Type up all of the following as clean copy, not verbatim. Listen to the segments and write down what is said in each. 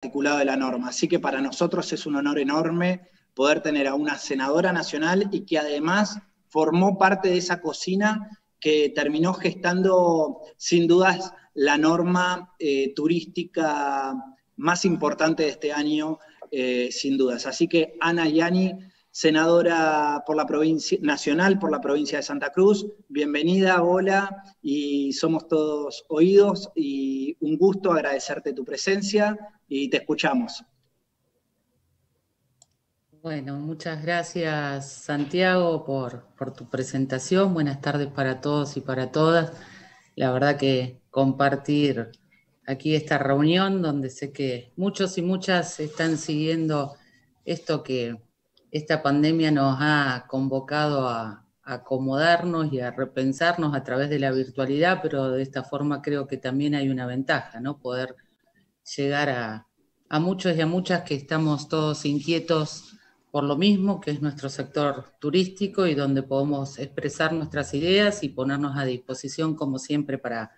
articulado de la norma. Así que para nosotros es un honor enorme poder tener a una senadora nacional y que además formó parte de esa cocina que terminó gestando, sin dudas, la norma turística más importante de este año, sin dudas. Así que Ana Yani, senadora por la provincia, nacional por la provincia de Santa Cruz, bienvenida, hola, y somos todos oídos y un gusto agradecerte tu presencia y te escuchamos. Bueno, muchas gracias Santiago por tu presentación. Buenas tardes para todos y para todas. La verdad que compartir aquí esta reunión donde sé que muchos y muchas están siguiendo esto que esta pandemia nos ha convocado a acomodarnos y a repensarnos a través de la virtualidad, pero de esta forma creo que también hay una ventaja, ¿no? Poder llegar a muchos y a muchas que estamos todos inquietos por lo mismo, que es nuestro sector turístico y donde podemos expresar nuestras ideas y ponernos a disposición, como siempre, para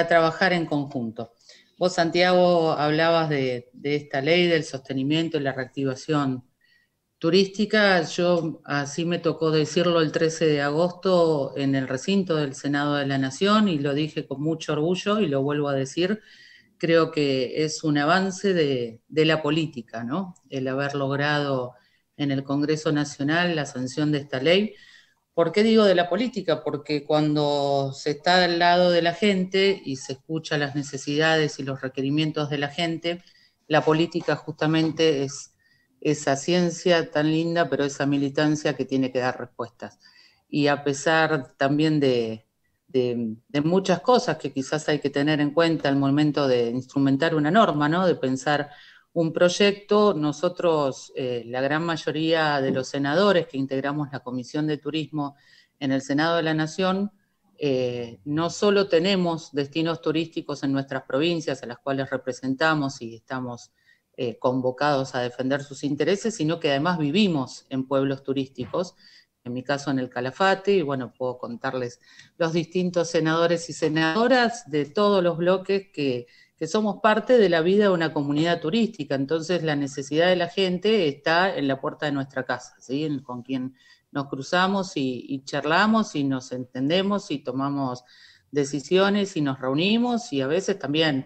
trabajar en conjunto. Vos, Santiago, hablabas de esta ley del sostenimiento y la reactivación turística. Yo, así me tocó decirlo el 13 de agosto en el recinto del Senado de la Nación y lo dije con mucho orgullo y lo vuelvo a decir. Creo que es un avance de la política, ¿no? El haber logrado en el Congreso Nacional la sanción de esta ley. ¿Por qué digo de la política? Porque cuando se está al lado de la gente y se escucha las necesidades y los requerimientos de la gente, la política justamente es esa ciencia tan linda, pero esa militancia que tiene que dar respuestas. Y a pesar también de muchas cosas que quizás hay que tener en cuenta al momento de instrumentar una norma, ¿no? De pensar un proyecto, nosotros, la gran mayoría de los senadores que integramos la Comisión de Turismo en el Senado de la Nación, no solo tenemos destinos turísticos en nuestras provincias a las cuales representamos y estamos convocados a defender sus intereses, sino que además vivimos en pueblos turísticos, en mi caso en el Calafate, y bueno, puedo contarles los distintos senadores y senadoras de todos los bloques que somos parte de la vida de una comunidad turística. Entonces la necesidad de la gente está en la puerta de nuestra casa, ¿sí? Con quien nos cruzamos y charlamos y nos entendemos y tomamos decisiones y nos reunimos y a veces también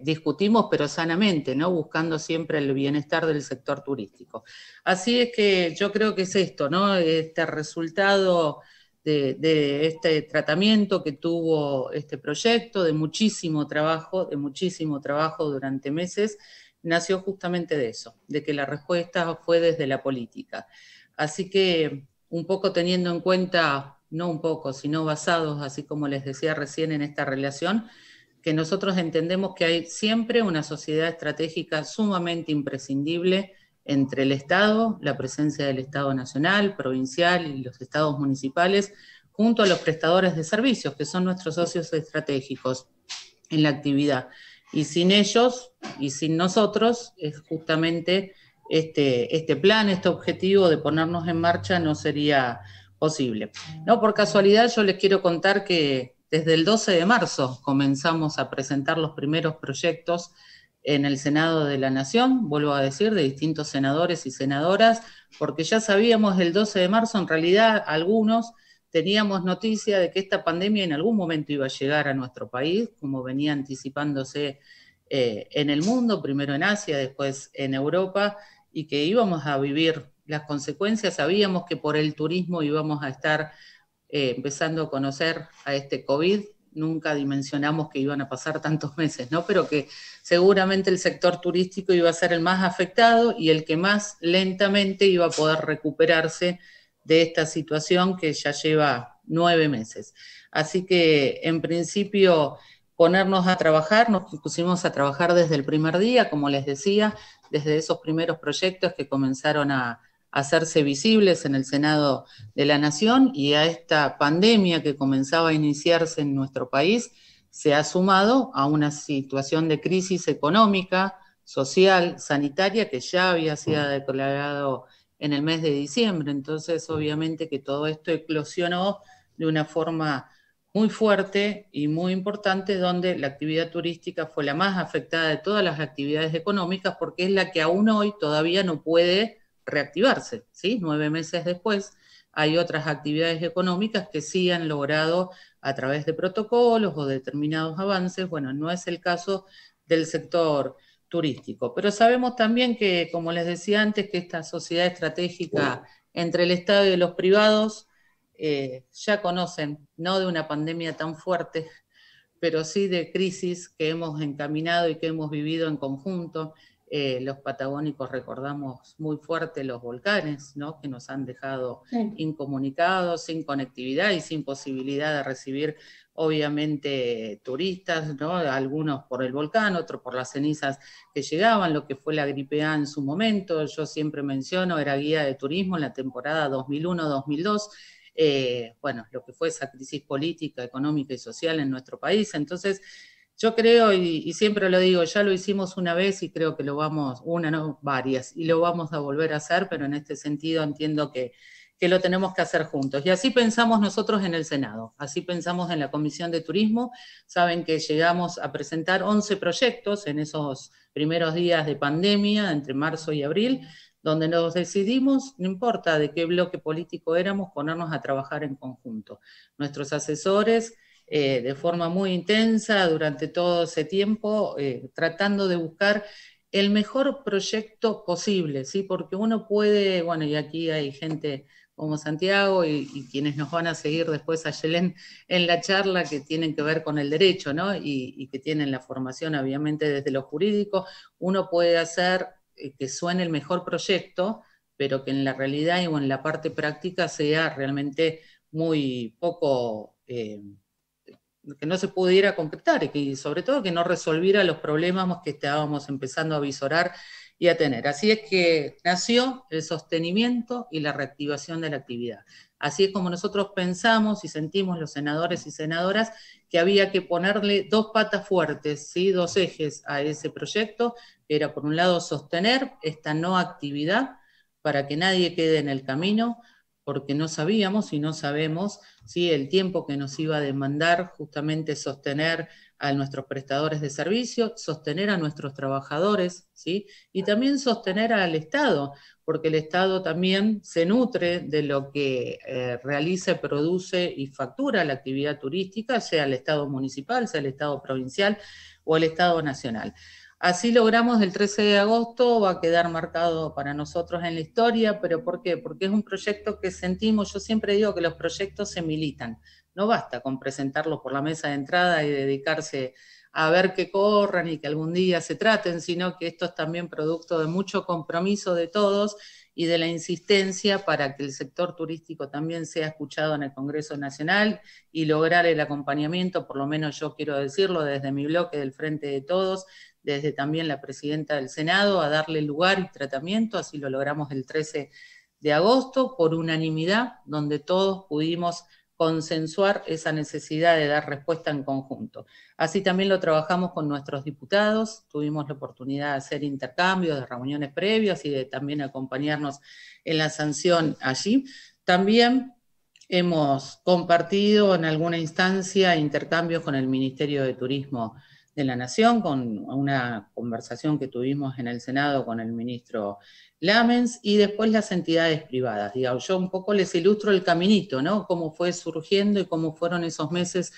discutimos, pero sanamente, ¿no? Buscando siempre el bienestar del sector turístico. Así es que yo creo que es esto, ¿no? Este resultado de este tratamiento que tuvo este proyecto, de muchísimo trabajo durante meses, nació justamente de eso, de que la respuesta fue desde la política. Así que un poco teniendo en cuenta, no un poco, sino basados, así como les decía recién en esta relación, que nosotros entendemos que hay siempre una sociedad estratégica sumamente imprescindible entre el Estado, la presencia del Estado nacional, provincial y los estados municipales, junto a los prestadores de servicios, que son nuestros socios estratégicos en la actividad. Y sin ellos y sin nosotros, es justamente este plan, este objetivo de ponernos en marcha no sería posible. No, por casualidad yo les quiero contar que desde el 12 de marzo comenzamos a presentar los primeros proyectos en el Senado de la Nación, vuelvo a decir, de distintos senadores y senadoras, porque ya sabíamos el 12 de marzo, en realidad algunos teníamos noticia de que esta pandemia en algún momento iba a llegar a nuestro país, como venía anticipándose en el mundo, primero en Asia, después en Europa, y que íbamos a vivir las consecuencias. Sabíamos que por el turismo íbamos a estar empezando a conocer a este COVID. Nunca dimensionamos que iban a pasar tantos meses, ¿no? Pero que seguramente el sector turístico iba a ser el más afectado y el que más lentamente iba a poder recuperarse de esta situación que ya lleva 9 meses. Así que, en principio, ponernos a trabajar, nos pusimos a trabajar desde el primer día, como les decía, desde esos primeros proyectos que comenzaron a hacerse visibles en el Senado de la Nación, y a esta pandemia que comenzaba a iniciarse en nuestro país se ha sumado a una situación de crisis económica, social, sanitaria, que ya había sido declarado en el mes de diciembre. Entonces, obviamente que todo esto eclosionó de una forma muy fuerte y muy importante, donde la actividad turística fue la más afectada de todas las actividades económicas, porque es la que aún hoy todavía no puede reactivarse, ¿sí? 9 meses después hay otras actividades económicas que sí han logrado a través de protocolos o determinados avances. Bueno, no es el caso del sector turístico, pero sabemos también que, como les decía antes, que esta sociedad estratégica entre el Estado y los privados ya conocen, no de una pandemia tan fuerte, pero sí de crisis que hemos encaminado y que hemos vivido en conjunto. Los patagónicos recordamos muy fuerte los volcanes, ¿no? Que nos han dejado incomunicados, sin conectividad y sin posibilidad de recibir, obviamente, turistas, ¿no? Algunos por el volcán, otros por las cenizas que llegaban, lo que fue la gripe A en su momento. Yo siempre menciono, era guía de turismo en la temporada 2001-2002, bueno, lo que fue esa crisis política, económica y social en nuestro país. Entonces, yo creo, y siempre lo digo, ya lo hicimos una vez y creo que lo vamos, una no, varias, y lo vamos a volver a hacer, pero en este sentido entiendo que lo tenemos que hacer juntos. Y así pensamos nosotros en el Senado, así pensamos en la Comisión de Turismo. Saben que llegamos a presentar 11 proyectos en esos primeros días de pandemia, entre marzo y abril, donde nos decidimos, no importa de qué bloque político éramos, ponernos a trabajar en conjunto. Nuestros asesores, de forma muy intensa durante todo ese tiempo, tratando de buscar el mejor proyecto posible, ¿sí? Porque uno puede, bueno, y aquí hay gente como Santiago y quienes nos van a seguir después a Yelén en la charla, que tienen que ver con el derecho, ¿no? Y que tienen la formación, obviamente, desde lo jurídico. Uno puede hacer que suene el mejor proyecto, pero que en la realidad o en la parte práctica sea realmente muy poco, que no se pudiera concretar y sobre todo que no resolviera los problemas que estábamos empezando a visorar y a tener. Así es que nació el sostenimiento y la reactivación de la actividad. Así es como nosotros pensamos y sentimos los senadores y senadoras que había que ponerle dos patas fuertes, ¿sí? Dos ejes a ese proyecto, que era por un lado sostener esta no actividad para que nadie quede en el camino, porque no sabíamos y no sabemos, ¿sí?, el tiempo que nos iba a demandar justamente sostener a nuestros prestadores de servicio, sostener a nuestros trabajadores, ¿sí?, y también sostener al Estado, porque el Estado también se nutre de lo que realiza, produce y factura la actividad turística, sea el Estado municipal, sea el Estado provincial o el Estado nacional. Así logramos el 13 de agosto, va a quedar marcado para nosotros en la historia, pero ¿por qué? Porque es un proyecto que sentimos, yo siempre digo que los proyectos se militan, no basta con presentarlos por la mesa de entrada y dedicarse a ver que corran y que algún día se traten, sino que esto es también producto de mucho compromiso de todos y de la insistencia para que el sector turístico también sea escuchado en el Congreso Nacional y lograr el acompañamiento, por lo menos yo quiero decirlo desde mi bloque del Frente de Todos, desde también la presidenta del Senado, a darle lugar y tratamiento. Así lo logramos el 13 de agosto por unanimidad, donde todos pudimos consensuar esa necesidad de dar respuesta en conjunto. Así también lo trabajamos con nuestros diputados, tuvimos la oportunidad de hacer intercambios, de reuniones previas y de también acompañarnos en la sanción allí. También hemos compartido en alguna instancia intercambios con el Ministerio de Turismo de la Nación, con una conversación que tuvimos en el Senado con el ministro Lamens, y después las entidades privadas. Digamos, yo un poco les ilustro el caminito, ¿no? Cómo fue surgiendo y cómo fueron esos meses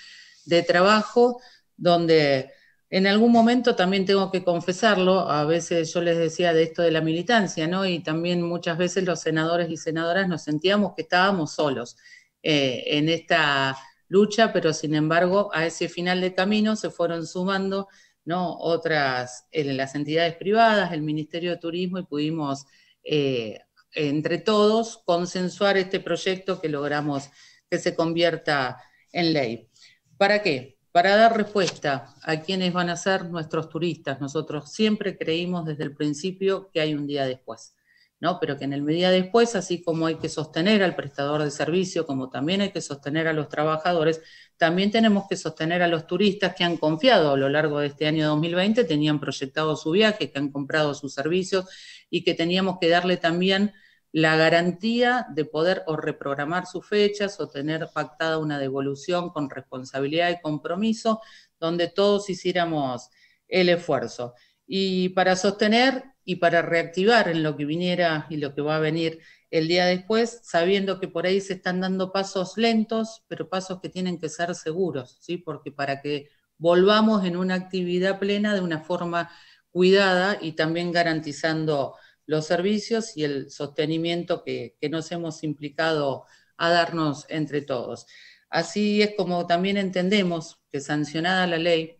de trabajo, donde en algún momento también tengo que confesarlo, a veces yo les decía de esto de la militancia, ¿no? Y también muchas veces los senadores y senadoras nos sentíamos que estábamos solos en esta lucha, pero sin embargo a ese final de camino se fueron sumando, ¿no?, otras, las entidades privadas, el Ministerio de Turismo, y pudimos entre todos consensuar este proyecto que logramos que se convierta en ley. ¿Para qué? Para dar respuesta a quienes van a ser nuestros turistas. Nosotros siempre creímos desde el principio que hay un día después, ¿no? Pero que en el día después, así como hay que sostener al prestador de servicio, como también hay que sostener a los trabajadores, también tenemos que sostener a los turistas que han confiado a lo largo de este año 2020, tenían proyectado su viaje, que han comprado sus servicios y que teníamos que darle también la garantía de poder o reprogramar sus fechas o tener pactada una devolución con responsabilidad y compromiso, donde todos hiciéramos el esfuerzo. Y para sostener y para reactivar en lo que viniera y lo que va a venir el día después, sabiendo que por ahí se están dando pasos lentos, pero pasos que tienen que ser seguros, ¿sí? Porque para que volvamos en una actividad plena de una forma cuidada y también garantizando los servicios y el sostenimiento que nos hemos implicado a darnos entre todos. Así es como también entendemos que sancionada la ley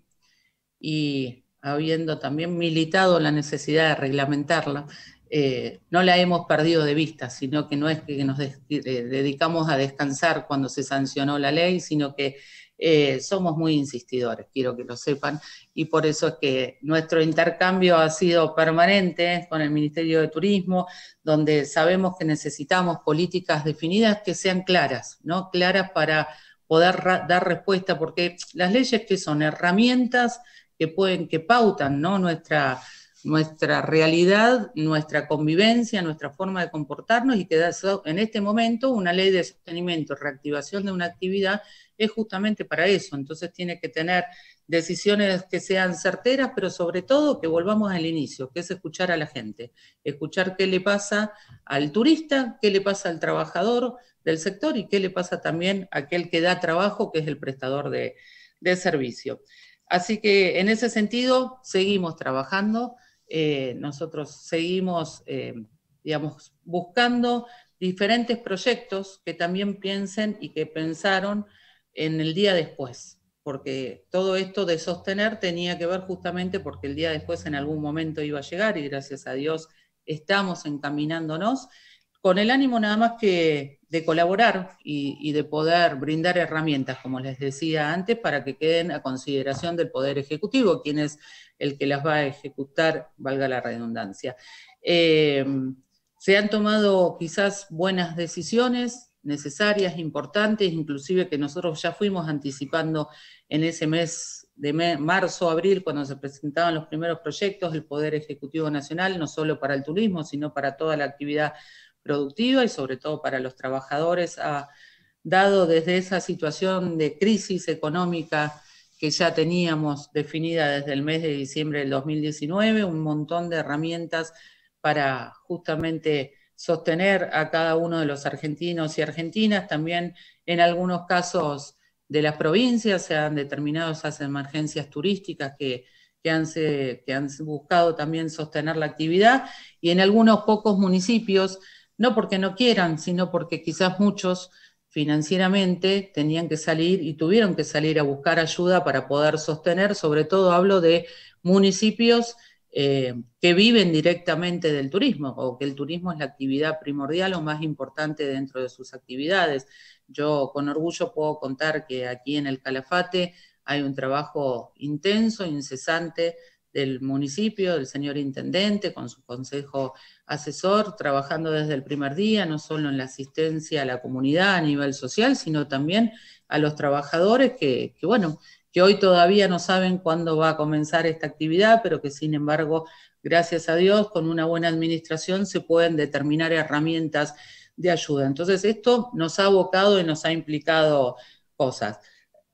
y habiendo también militado la necesidad de reglamentarla, no la hemos perdido de vista, sino que no es que nos dedicamos a descansar cuando se sancionó la ley, sino que somos muy insistidores, quiero que lo sepan, y por eso es que nuestro intercambio ha sido permanente con el Ministerio de Turismo, donde sabemos que necesitamos políticas definidas que sean claras, ¿no? Claras para poder dar respuesta, porque las leyes que son herramientas que pautan, ¿no? nuestra realidad, nuestra convivencia, nuestra forma de comportarnos, y que en este momento una ley de sostenimiento, reactivación de una actividad es justamente para eso. Entonces tiene que tener decisiones que sean certeras, pero sobre todo que volvamos al inicio, que es escuchar a la gente, escuchar qué le pasa al turista, qué le pasa al trabajador del sector y qué le pasa también a aquel que da trabajo, que es el prestador de servicio. Así que en ese sentido seguimos trabajando, nosotros seguimos, digamos, buscando diferentes proyectos que también piensen y que pensaron en el día después, porque todo esto de sostener tenía que ver justamente porque el día después en algún momento iba a llegar y gracias a Dios estamos encaminándonos con el ánimo nada más que de colaborar y de poder brindar herramientas, como les decía antes, para que queden a consideración del Poder Ejecutivo, quien es el que las va a ejecutar, valga la redundancia. Se han tomado quizás buenas decisiones, necesarias, importantes, inclusive que nosotros ya fuimos anticipando en ese mes de marzo, abril, cuando se presentaban los primeros proyectos del Poder Ejecutivo Nacional, no solo para el turismo, sino para toda la actividad productiva y sobre todo para los trabajadores, ha dado desde esa situación de crisis económica que ya teníamos definida desde el mes de diciembre del 2019, un montón de herramientas para justamente sostener a cada uno de los argentinos y argentinas, también en algunos casos de las provincias se han determinado esas emergencias turísticas que han buscado también sostener la actividad, y en algunos pocos municipios, no porque no quieran, sino porque quizás muchos financieramente tenían que salir y tuvieron que salir a buscar ayuda para poder sostener, sobre todo hablo de municipios que viven directamente del turismo, o que el turismo es la actividad primordial o más importante dentro de sus actividades. Yo con orgullo puedo contar que aquí en el Calafate hay un trabajo intenso, incesante del municipio, del señor intendente, con su consejo asesor, trabajando desde el primer día, no solo en la asistencia a la comunidad a nivel social, sino también a los trabajadores que hoy todavía no saben cuándo va a comenzar esta actividad, pero que sin embargo, gracias a Dios, con una buena administración se pueden determinar herramientas de ayuda. Entonces esto nos ha abocado y nos ha implicado cosas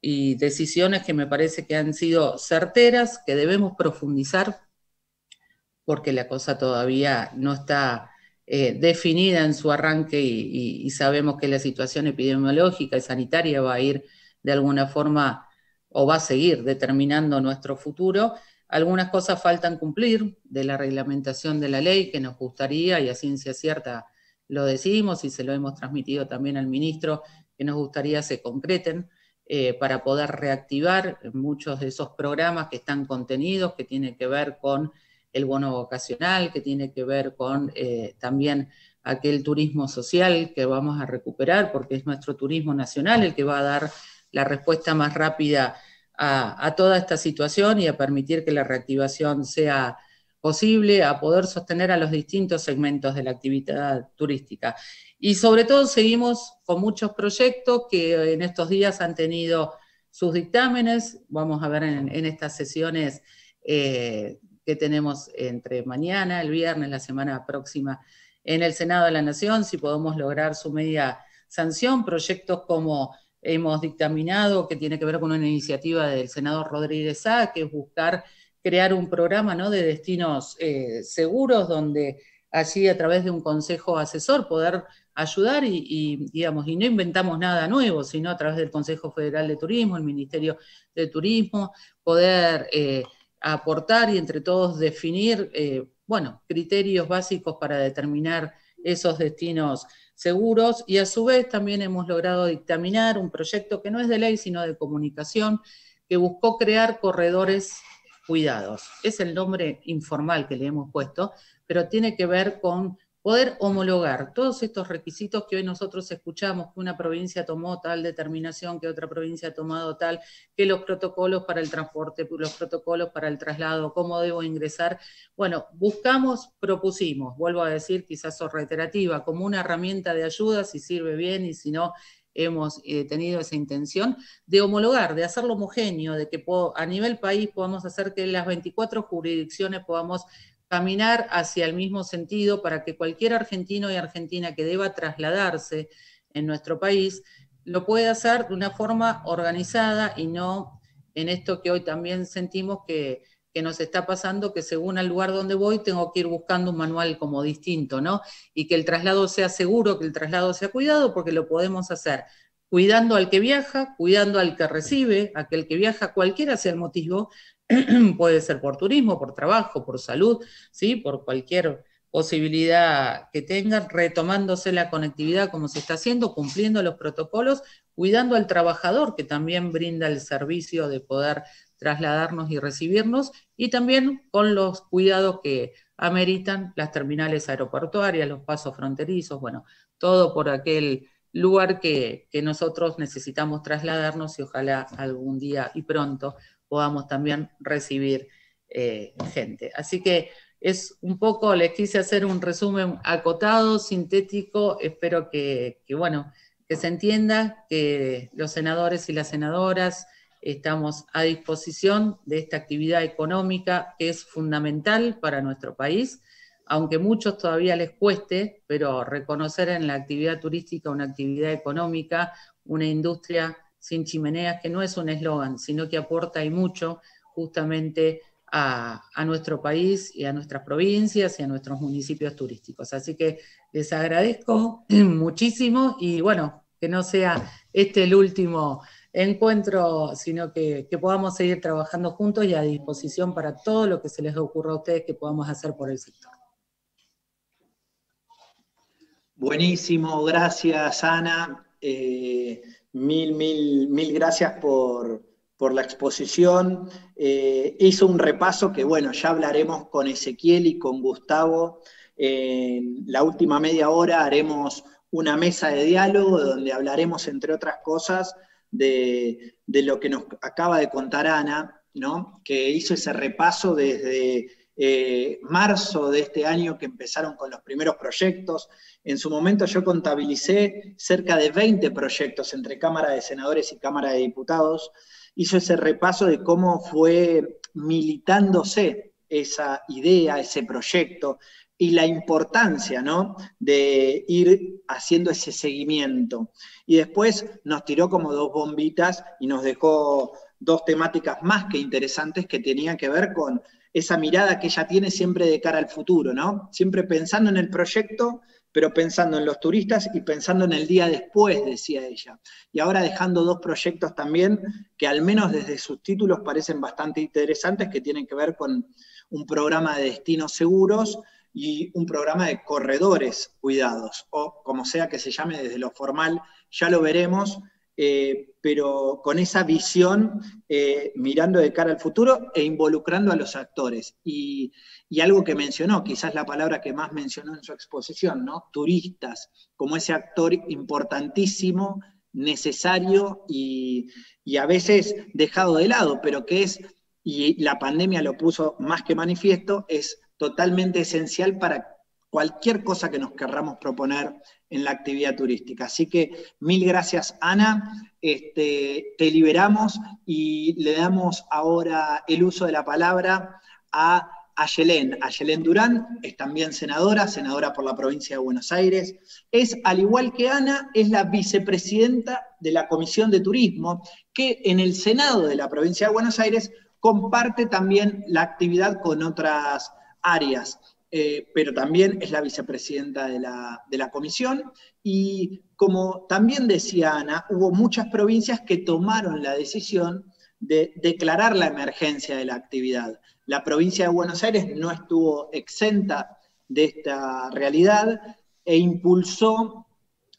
y decisiones que me parece que han sido certeras, que debemos profundizar, porque la cosa todavía no está definida en su arranque y sabemos que la situación epidemiológica y sanitaria va a ir de alguna forma o va a seguir determinando nuestro futuro. Algunas cosas faltan cumplir de la reglamentación de la ley que nos gustaría, y a ciencia cierta lo decimos y se lo hemos transmitido también al ministro, que nos gustaría se concreten para poder reactivar muchos de esos programas que están contenidos, que tienen que ver con el bono vocacional, que tiene que ver con también aquel turismo social que vamos a recuperar, porque es nuestro turismo nacional el que va a dar la respuesta más rápida a toda esta situación y a permitir que la reactivación sea posible, a poder sostener a los distintos segmentos de la actividad turística. Y sobre todo seguimos con muchos proyectos que en estos días han tenido sus dictámenes. Vamos a ver en estas sesiones que tenemos entre mañana, el viernes, la semana próxima, en el Senado de la Nación, si podemos lograr su media sanción, proyectos como hemos dictaminado, que tiene que ver con una iniciativa del senador Rodríguez Sá, que es buscar crear un programa, ¿no?, de destinos seguros, donde allí a través de un consejo asesor poder ayudar digamos, y no inventamos nada nuevo, sino a través del Consejo Federal de Turismo, el Ministerio de Turismo, poder aportar y entre todos definir, bueno, criterios básicos para determinar esos destinos seguros, y a su vez también hemos logrado dictaminar un proyecto que no es de ley, sino de comunicación, que buscó crear corredores cuidados. Es el nombre informal que le hemos puesto, pero tiene que ver con poder homologar todos estos requisitos que hoy nosotros escuchamos, que una provincia tomó tal determinación, que otra provincia ha tomado tal, que los protocolos para el transporte, los protocolos para el traslado, cómo debo ingresar. Bueno, propusimos, vuelvo a decir, quizás soy reiterativa, como una herramienta de ayuda, si sirve bien y si no, hemos tenido esa intención de homologar, de hacerlo homogéneo, de que a nivel país podamos hacer que las 24 jurisdicciones podamos caminar hacia el mismo sentido para que cualquier argentino y argentina que deba trasladarse en nuestro país lo pueda hacer de una forma organizada y no en esto que hoy también sentimos que nos está pasando, que según el lugar donde voy tengo que ir buscando un manual como distinto, ¿no? Y que el traslado sea seguro, que el traslado sea cuidado, porque lo podemos hacer cuidando al que viaja, cuidando al que recibe, aquel que viaja, cualquiera sea el motivo, puede ser por turismo, por trabajo, por salud, ¿sí?, por cualquier posibilidad que tengan, retomándose la conectividad como se está haciendo, cumpliendo los protocolos, cuidando al trabajador que también brinda el servicio de poder trasladarnos y recibirnos, y también con los cuidados que ameritan las terminales aeroportuarias, los pasos fronterizos, bueno, todo por aquel lugar que nosotros necesitamos trasladarnos y ojalá algún día y pronto podamos también recibir gente. Así que es un poco, les quise hacer un resumen acotado, sintético, espero bueno, que se entienda que los senadores y las senadoras estamos a disposición de esta actividad económica que es fundamental para nuestro país, aunque a muchos todavía les cueste, pero reconocer en la actividad turística una actividad económica, una industria sin chimeneas, que no es un eslogan, sino que aporta y mucho justamente a nuestro país y a nuestras provincias y a nuestros municipios turísticos. Así que les agradezco muchísimo y bueno, que no sea este el último encuentro, sino que podamos seguir trabajando juntos y a disposición para todo lo que se les ocurra a ustedes que podamos hacer por el sector. Buenísimo, gracias Ana. Mil gracias por la exposición. Hizo un repaso que, bueno, ya hablaremos con Ezequiel y con Gustavo. La última media hora haremos una mesa de diálogo donde hablaremos, entre otras cosas, de lo que nos acaba de contar Ana, ¿no?, que hizo ese repaso desde marzo de este año que empezaron con los primeros proyectos. En su momento yo contabilicé cerca de 20 proyectos entre Cámara de Senadores y Cámara de Diputados. Hizo ese repaso de cómo fue militándose esa idea, ese proyecto, y la importancia, ¿no?, de ir haciendo ese seguimiento. Y después nos tiró como dos bombitas y nos dejó dos temáticas más que interesantes que tenían que ver con esa mirada que ella tiene siempre de cara al futuro, ¿no? Siempre pensando en el proyecto, pero pensando en los turistas y pensando en el día después, decía ella. Y ahora dejando dos proyectos también que al menos desde sus títulos parecen bastante interesantes, que tienen que ver con un programa de destinos seguros y un programa de corredores cuidados, o como sea que se llame desde lo formal, ya lo veremos, pero con esa visión, mirando de cara al futuro e involucrando a los actores. Y algo que mencionó, quizás la palabra que más mencionó en su exposición, ¿no?, turistas, como ese actor importantísimo, necesario y a veces dejado de lado, pero que es, y la pandemia lo puso más que manifiesto, es totalmente esencial para cualquier cosa que nos querramos proponer en la actividad turística. Así que mil gracias, Ana. Te liberamos y le damos ahora el uso de la palabra a Ayelén Durán es también senadora por la provincia de Buenos Aires. Es, al igual que Ana, es la vicepresidenta de la Comisión de Turismo, que en el Senado de la provincia de Buenos Aires comparte también la actividad con otras áreas, pero también es la vicepresidenta de la comisión. Y como también decía Ana, hubo muchas provincias que tomaron la decisión de declarar la emergencia de la actividad. La provincia de Buenos Aires no estuvo exenta de esta realidad e impulsó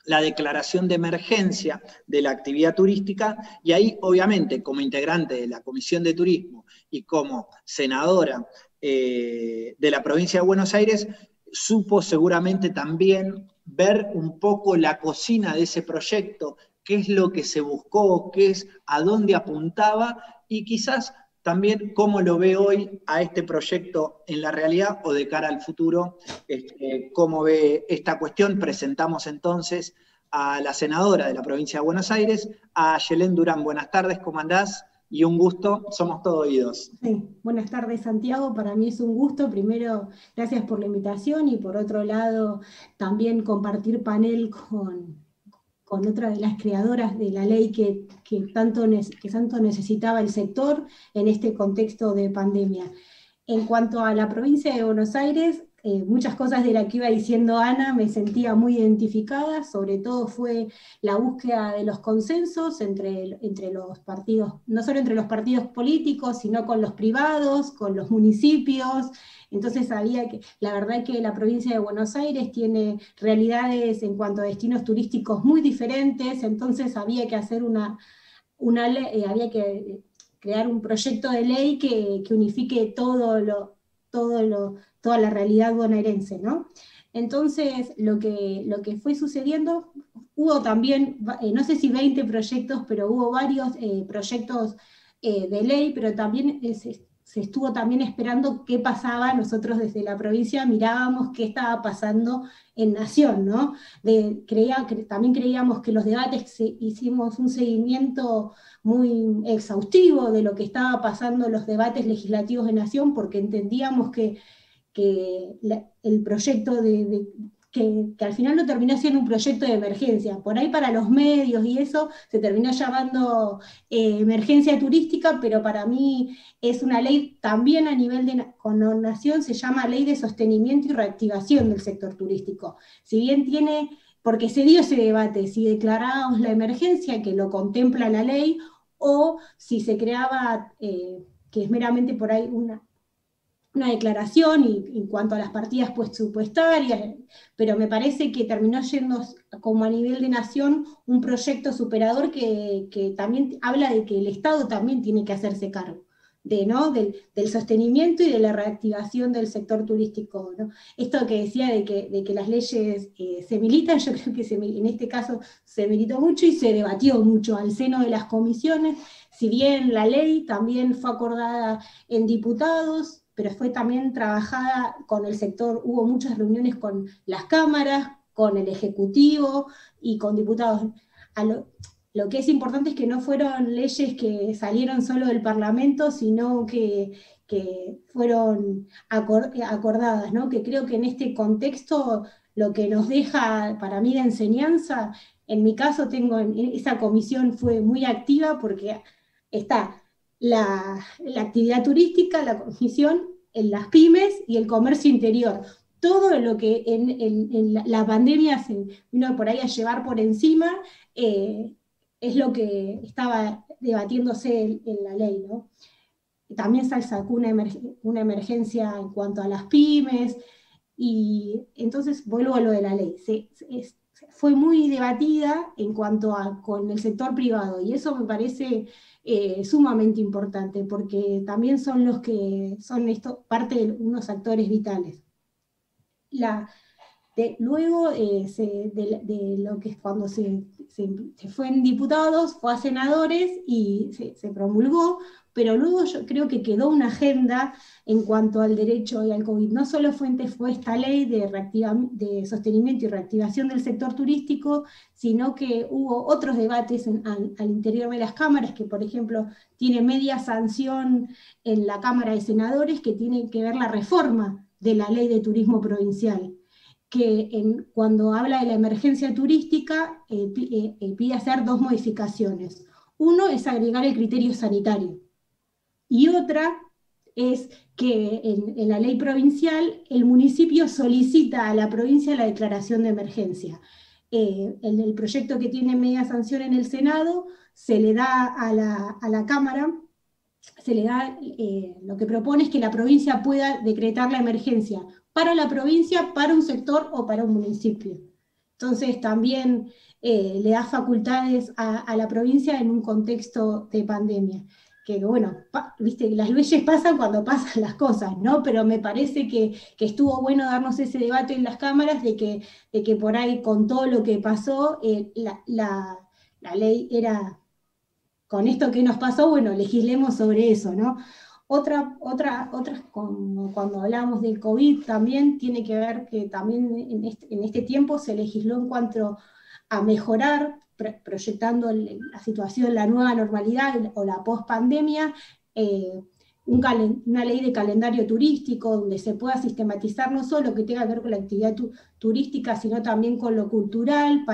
la declaración de emergencia de la actividad turística, y ahí obviamente como integrante de la Comisión de Turismo y como senadora de la provincia de Buenos Aires, supo seguramente también ver un poco la cocina de ese proyecto, qué es lo que se buscó, qué es, a dónde apuntaba, y quizás también cómo lo ve hoy a este proyecto en la realidad o de cara al futuro, cómo ve esta cuestión. Presentamos entonces a la senadora de la provincia de Buenos Aires, a Ayelén Durán. Buenas tardes, ¿cómo andás? Y un gusto, somos todos oídos. Sí, buenas tardes, Santiago, para mí es un gusto. Primero, gracias por la invitación, y por otro lado, también compartir panel con otra de las creadoras de la ley que tanto necesitaba el sector en este contexto de pandemia. En cuanto a la provincia de Buenos Aires, muchas cosas de las que iba diciendo Ana me sentía muy identificada. Sobre todo fue la búsqueda de los consensos entre los partidos, no solo entre los partidos políticos, sino con los privados, con los municipios. Entonces la verdad que la provincia de Buenos Aires tiene realidades en cuanto a destinos turísticos muy diferentes. Entonces había que hacer había que crear un proyecto de ley que unifique toda la realidad bonaerense, ¿no? Entonces, lo que fue sucediendo, hubo también, no sé si 20 proyectos, pero hubo varios proyectos de ley, pero también se estuvo también esperando qué pasaba. Nosotros desde la provincia mirábamos qué estaba pasando en Nación, ¿no? También creíamos que los debates, hicimos un seguimiento muy exhaustivo de lo que estaba pasando en los debates legislativos de Nación, porque entendíamos que el proyecto que al final no terminó siendo un proyecto de emergencia. Por ahí para los medios y eso se terminó llamando emergencia turística, pero para mí es una ley también a nivel de Nación, se llama Ley de Sostenimiento y Reactivación del Sector Turístico. Si bien porque se dio ese debate, si declarábamos la emergencia, que lo contempla la ley, o si se creaba, que es meramente por ahí una declaración en cuanto a las partidas presupuestarias, pero me parece que terminó yendo como a nivel de Nación un proyecto superador que también habla de que el Estado también tiene que hacerse cargo del sostenimiento y de la reactivación del sector turístico, ¿no? Esto que decía de que las leyes se militan, yo creo que en este caso se militó mucho y se debatió mucho al seno de las comisiones. Si bien la ley también fue acordada en diputados, pero fue también trabajada con el sector, hubo muchas reuniones con las cámaras, con el Ejecutivo y con diputados. Lo que es importante es que no fueron leyes que salieron solo del Parlamento, sino que fueron acordadas, ¿no? Que creo que en este contexto lo que nos deja para mí de enseñanza, en mi caso esa comisión fue muy activa porque está la actividad turística, la comisión, en las pymes y el comercio interior. Todo lo que en la pandemia se vino por ahí a llevar por encima, es lo que estaba debatiéndose en la ley, ¿no? También se sacó una emergencia en cuanto a las pymes, y entonces vuelvo a lo de la ley. Fue muy debatida en cuanto con el sector privado, y eso me parece sumamente importante, porque también son los que son parte de unos actores vitales. Luego, de lo que es cuando se fue en diputados, fue a senadores y se promulgó, pero luego yo creo que quedó una agenda en cuanto al derecho y al COVID. No solo fue esta ley de sostenimiento y reactivación del sector turístico, sino que hubo otros debates al interior de las cámaras, que por ejemplo tiene media sanción en la Cámara de Senadores, que tiene que ver la reforma de la ley de turismo provincial, que cuando habla de la emergencia turística pide hacer dos modificaciones. Uno es agregar el criterio sanitario, y otra es que en la ley provincial el municipio solicita a la provincia la declaración de emergencia. En el proyecto que tiene media sanción en el Senado, se le da a la Cámara, lo que propone es que la provincia pueda decretar la emergencia para la provincia, para un sector o para un municipio. Entonces también le da facultades a la provincia en un contexto de pandemia. Que bueno, viste, las leyes pasan cuando pasan las cosas, ¿no? Pero me parece que estuvo bueno darnos ese debate en las cámaras de que por ahí con todo lo que pasó, la ley era, con esto que nos pasó, bueno, legislemos sobre eso, ¿no? Otra, cuando hablábamos del COVID también tiene que ver que también en este tiempo se legisló en cuanto a mejorar, proyectando la situación, la nueva normalidad o la post-pandemia, una ley de calendario turístico donde se pueda sistematizar no solo lo que tenga que ver con la actividad turística, sino también con lo cultural,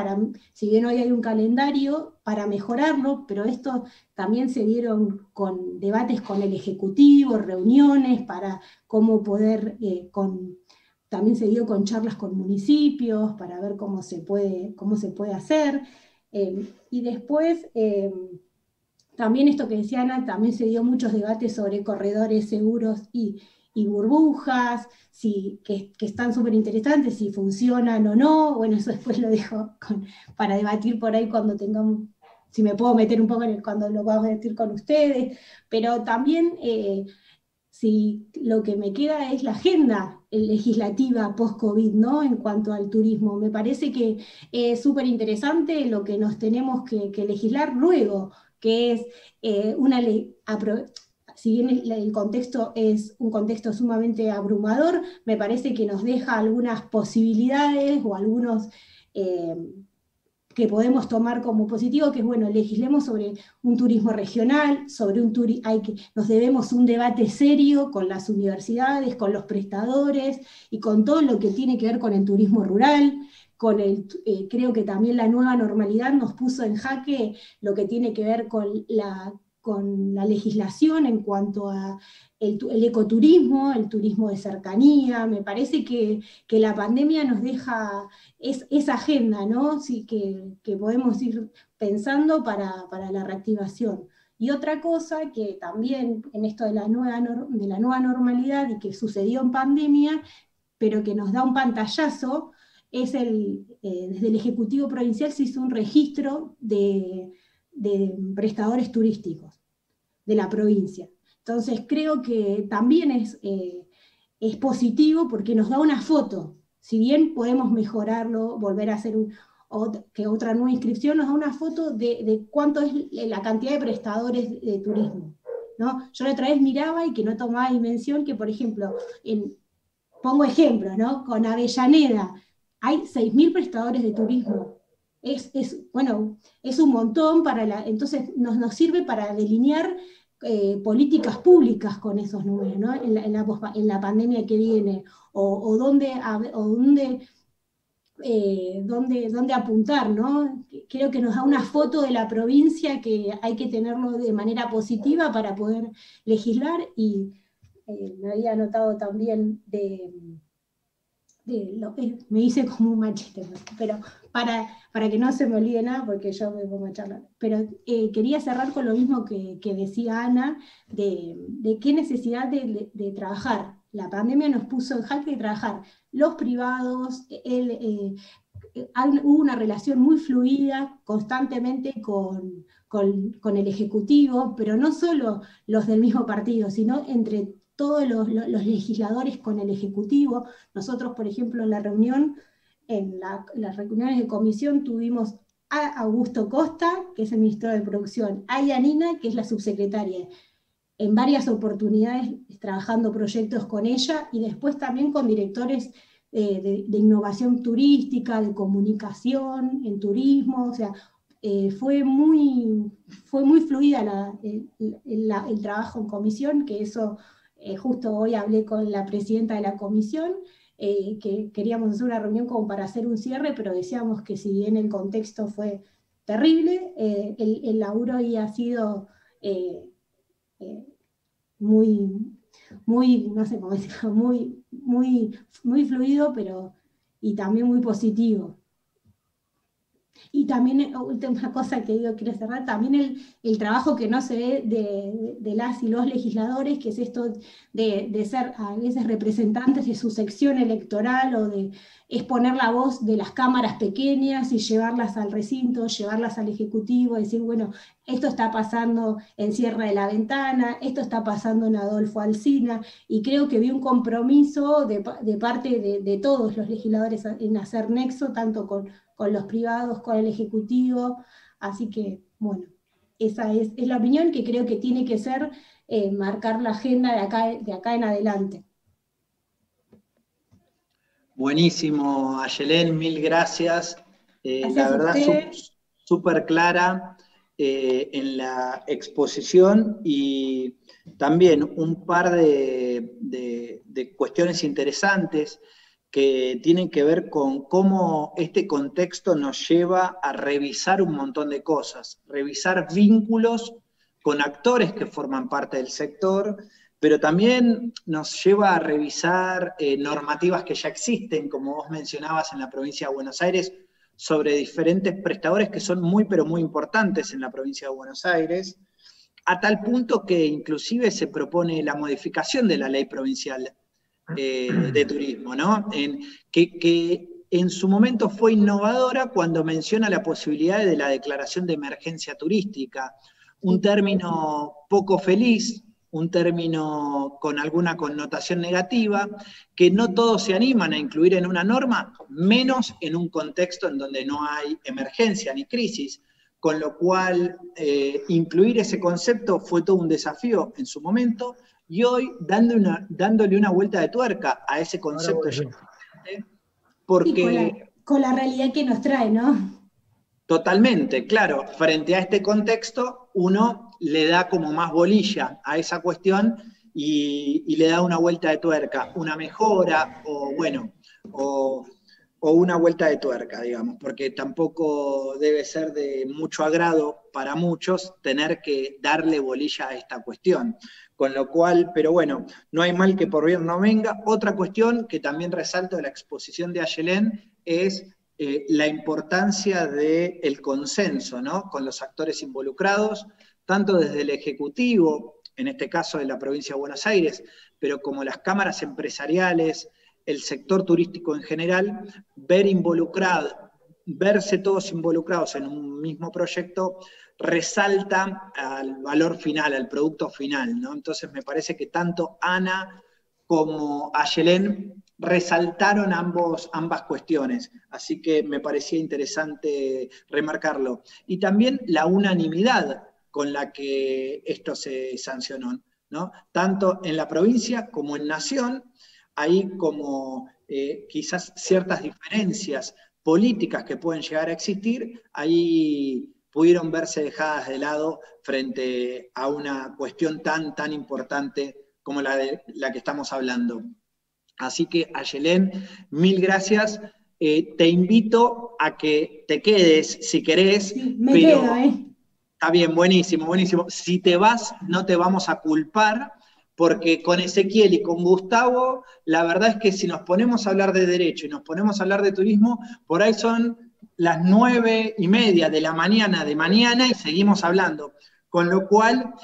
si bien hoy hay un calendario, para mejorarlo, pero esto también se dieron con debates con el Ejecutivo, reuniones para cómo poder, también se dio con charlas con municipios para ver cómo se puede hacer, y después también esto que decía Ana, también se dio muchos debates sobre corredores seguros y burbujas, que están súper interesantes, si funcionan o no. Bueno, eso después lo dejo para debatir por ahí cuando tengamos, si me puedo meter un poco cuando lo vamos a debatir con ustedes, pero también si lo que me queda es la agenda legislativa post-COVID, ¿no? En cuanto al turismo. Me parece que es súper interesante lo que nos tenemos que legislar luego, que es una ley, si bien el contexto es un contexto sumamente abrumador, me parece que nos deja algunas posibilidades o algunos que podemos tomar como positivo, que es, bueno, legislemos sobre un turismo regional, sobre nos debemos un debate serio con las universidades, con los prestadores, y con todo lo que tiene que ver con el turismo rural, creo que también la nueva normalidad nos puso en jaque lo que tiene que ver con la legislación en cuanto a el ecoturismo, el turismo de cercanía. Me parece que la pandemia nos deja esa agenda, ¿no? Sí, que podemos ir pensando para la reactivación. Y otra cosa que también en esto de la nueva normalidad y que sucedió en pandemia, pero que nos da un pantallazo, es desde el Ejecutivo Provincial se hizo un registro de prestadores turísticos de la provincia. Entonces creo que también es positivo porque nos da una foto. Si bien podemos mejorarlo, volver a hacer otra nueva inscripción, nos da una foto de cuánto es la cantidad de prestadores de turismo, ¿no? Yo la otra vez miraba y que no tomaba dimensión que, por ejemplo, pongo ejemplos, ¿no? Con Avellaneda hay 6.000 prestadores de turismo. Bueno, es un montón, entonces nos sirve para delinear políticas públicas con esos números, ¿no? En la pandemia que viene, o dónde apuntar, ¿no? Creo que nos da una foto de la provincia que hay que tenerlo de manera positiva para poder legislar, y me había anotado también me hice como un machete, pero para que no se me olvide nada, porque yo me pongo a charlar. Pero quería cerrar con lo mismo que decía Ana, de qué necesidad de trabajar. La pandemia nos puso en jaque de trabajar los privados, hubo una relación muy fluida constantemente con el Ejecutivo, pero no solo los del mismo partido, sino entre todos los legisladores con el Ejecutivo. Nosotros, por ejemplo, en la reunión en las reuniones de comisión tuvimos a Augusto Costa, que es el ministro de Producción, a Yanina, que es la subsecretaria, en varias oportunidades trabajando proyectos con ella, y después también con directores de innovación turística, de comunicación, en turismo, o sea, fue muy fluida el trabajo en comisión, que eso, justo hoy hablé con la presidenta de la comisión, que queríamos hacer una reunión como para hacer un cierre, pero decíamos que si bien el contexto fue terrible, el laburo había sido muy, no sé cómo decirlo, muy fluido, y también muy positivo. Y también, última cosa que digo, quiero cerrar, también el trabajo que no se ve de las y los legisladores, que es esto de ser a veces representantes de su sección electoral, o de exponer la voz de las cámaras pequeñas y llevarlas al recinto, llevarlas al Ejecutivo, decir, bueno, esto está pasando en Sierra de la Ventana, esto está pasando en Adolfo Alsina, y creo que vi un compromiso de parte de todos los legisladores en hacer nexo, tanto con los privados, con el Ejecutivo, así que, bueno, esa es la opinión que creo que tiene que ser, marcar la agenda de acá en adelante. Buenísimo, Ayelén, mil gracias. Gracias La a verdad, ustedes. súper clara en la exposición, y también un par de cuestiones interesantes que tienen que ver con cómo este contexto nos lleva a revisar un montón de cosas, revisar vínculos con actores que forman parte del sector, pero también nos lleva a revisar normativas que ya existen, como vos mencionabas, en la provincia de Buenos Aires, sobre diferentes prestadores que son muy, pero muy importantes en la provincia de Buenos Aires, a tal punto que inclusive se propone la modificación de la ley provincial de turismo, ¿no? Que en su momento fue innovadora cuando menciona la posibilidad de la declaración de emergencia turística, un término poco feliz, un término con alguna connotación negativa, que no todos se animan a incluir en una norma, menos en un contexto en donde no hay emergencia ni crisis, con lo cual incluir ese concepto fue todo un desafío en su momento, y hoy dándole una vuelta de tuerca a ese concepto, porque... Sí, con la realidad que nos trae, ¿no? Totalmente, claro, frente a este contexto, uno le da como más bolilla a esa cuestión y le da una vuelta de tuerca, una mejora, o bueno, o una vuelta de tuerca, digamos, porque tampoco debe ser de mucho agrado para muchos tener que darle bolilla a esta cuestión. Con lo cual, pero bueno, no hay mal que por bien no venga. Otra cuestión que también resalto de la exposición de Ayelén es la importancia del consenso, ¿no?, con los actores involucrados, tanto desde el Ejecutivo, en este caso de la provincia de Buenos Aires, pero como las cámaras empresariales, el sector turístico en general, verse todos involucrados en un mismo proyecto resalta al valor final, al producto final, ¿no? Entonces me parece que tanto Ana como Ayelén resaltaron ambas cuestiones, así que me parecía interesante remarcarlo. Y también la unanimidad con la que esto se sancionó, ¿no?, tanto en la provincia como en Nación. Hay como quizás ciertas diferencias políticas que pueden llegar a existir, ahí pudieron verse dejadas de lado frente a una cuestión tan importante como la que estamos hablando. Así que, Ayelén, mil gracias. Te invito a que te quedes, si querés. Sí, me quedo, Está bien, buenísimo, buenísimo. Si te vas, no te vamos a culpar, porque con Ezequiel y con Gustavo, la verdad es que si nos ponemos a hablar de derecho y nos ponemos a hablar de turismo, por ahí son las 9:30 de la mañana y seguimos hablando. Con lo cual,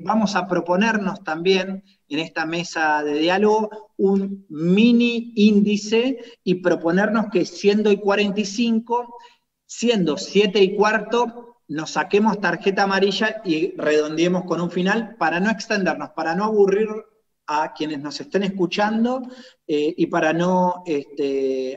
vamos a proponernos también en esta mesa de diálogo un mini índice y proponernos que siendo 45, siendo 7:15, nos saquemos tarjeta amarilla y redondeemos con un final para no extendernos, para no aburrir a quienes nos estén escuchando y para no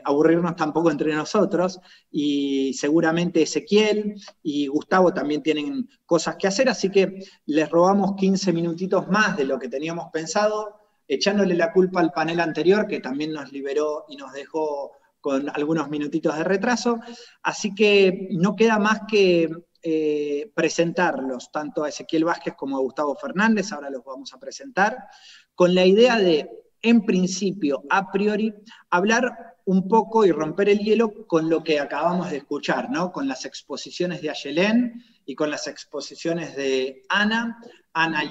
aburrirnos tampoco entre nosotros, y seguramente Ezequiel y Gustavo también tienen cosas que hacer, así que les robamos 15 minutitos más de lo que teníamos pensado, echándole la culpa al panel anterior, que también nos liberó y nos dejó con algunos minutitos de retraso, así que no queda más que presentarlos, tanto a Ezequiel Vázquez como a Gustavo Fernández, ahora los vamos a presentar, con la idea de, en principio, a priori, hablar un poco y romper el hielo con lo que acabamos de escuchar, ¿no? Con las exposiciones de Ayelén y con las exposiciones de Ana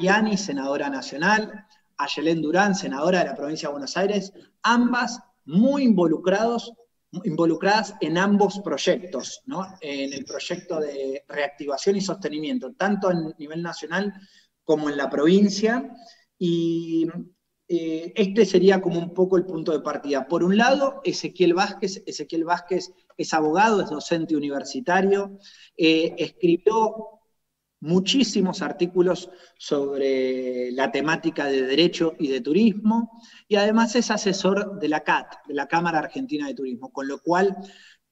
Yani, senadora nacional, Ayelén Durán, senadora de la provincia de Buenos Aires, ambas muy involucradas en ambos proyectos, ¿no? En el proyecto de reactivación y sostenimiento, tanto a nivel nacional como en la provincia, y este sería como un poco el punto de partida. Por un lado, Ezequiel Vázquez es abogado, es docente universitario, escribió muchísimos artículos sobre la temática de derecho y de turismo, y además es asesor de la CAT, de la Cámara Argentina de Turismo, con lo cual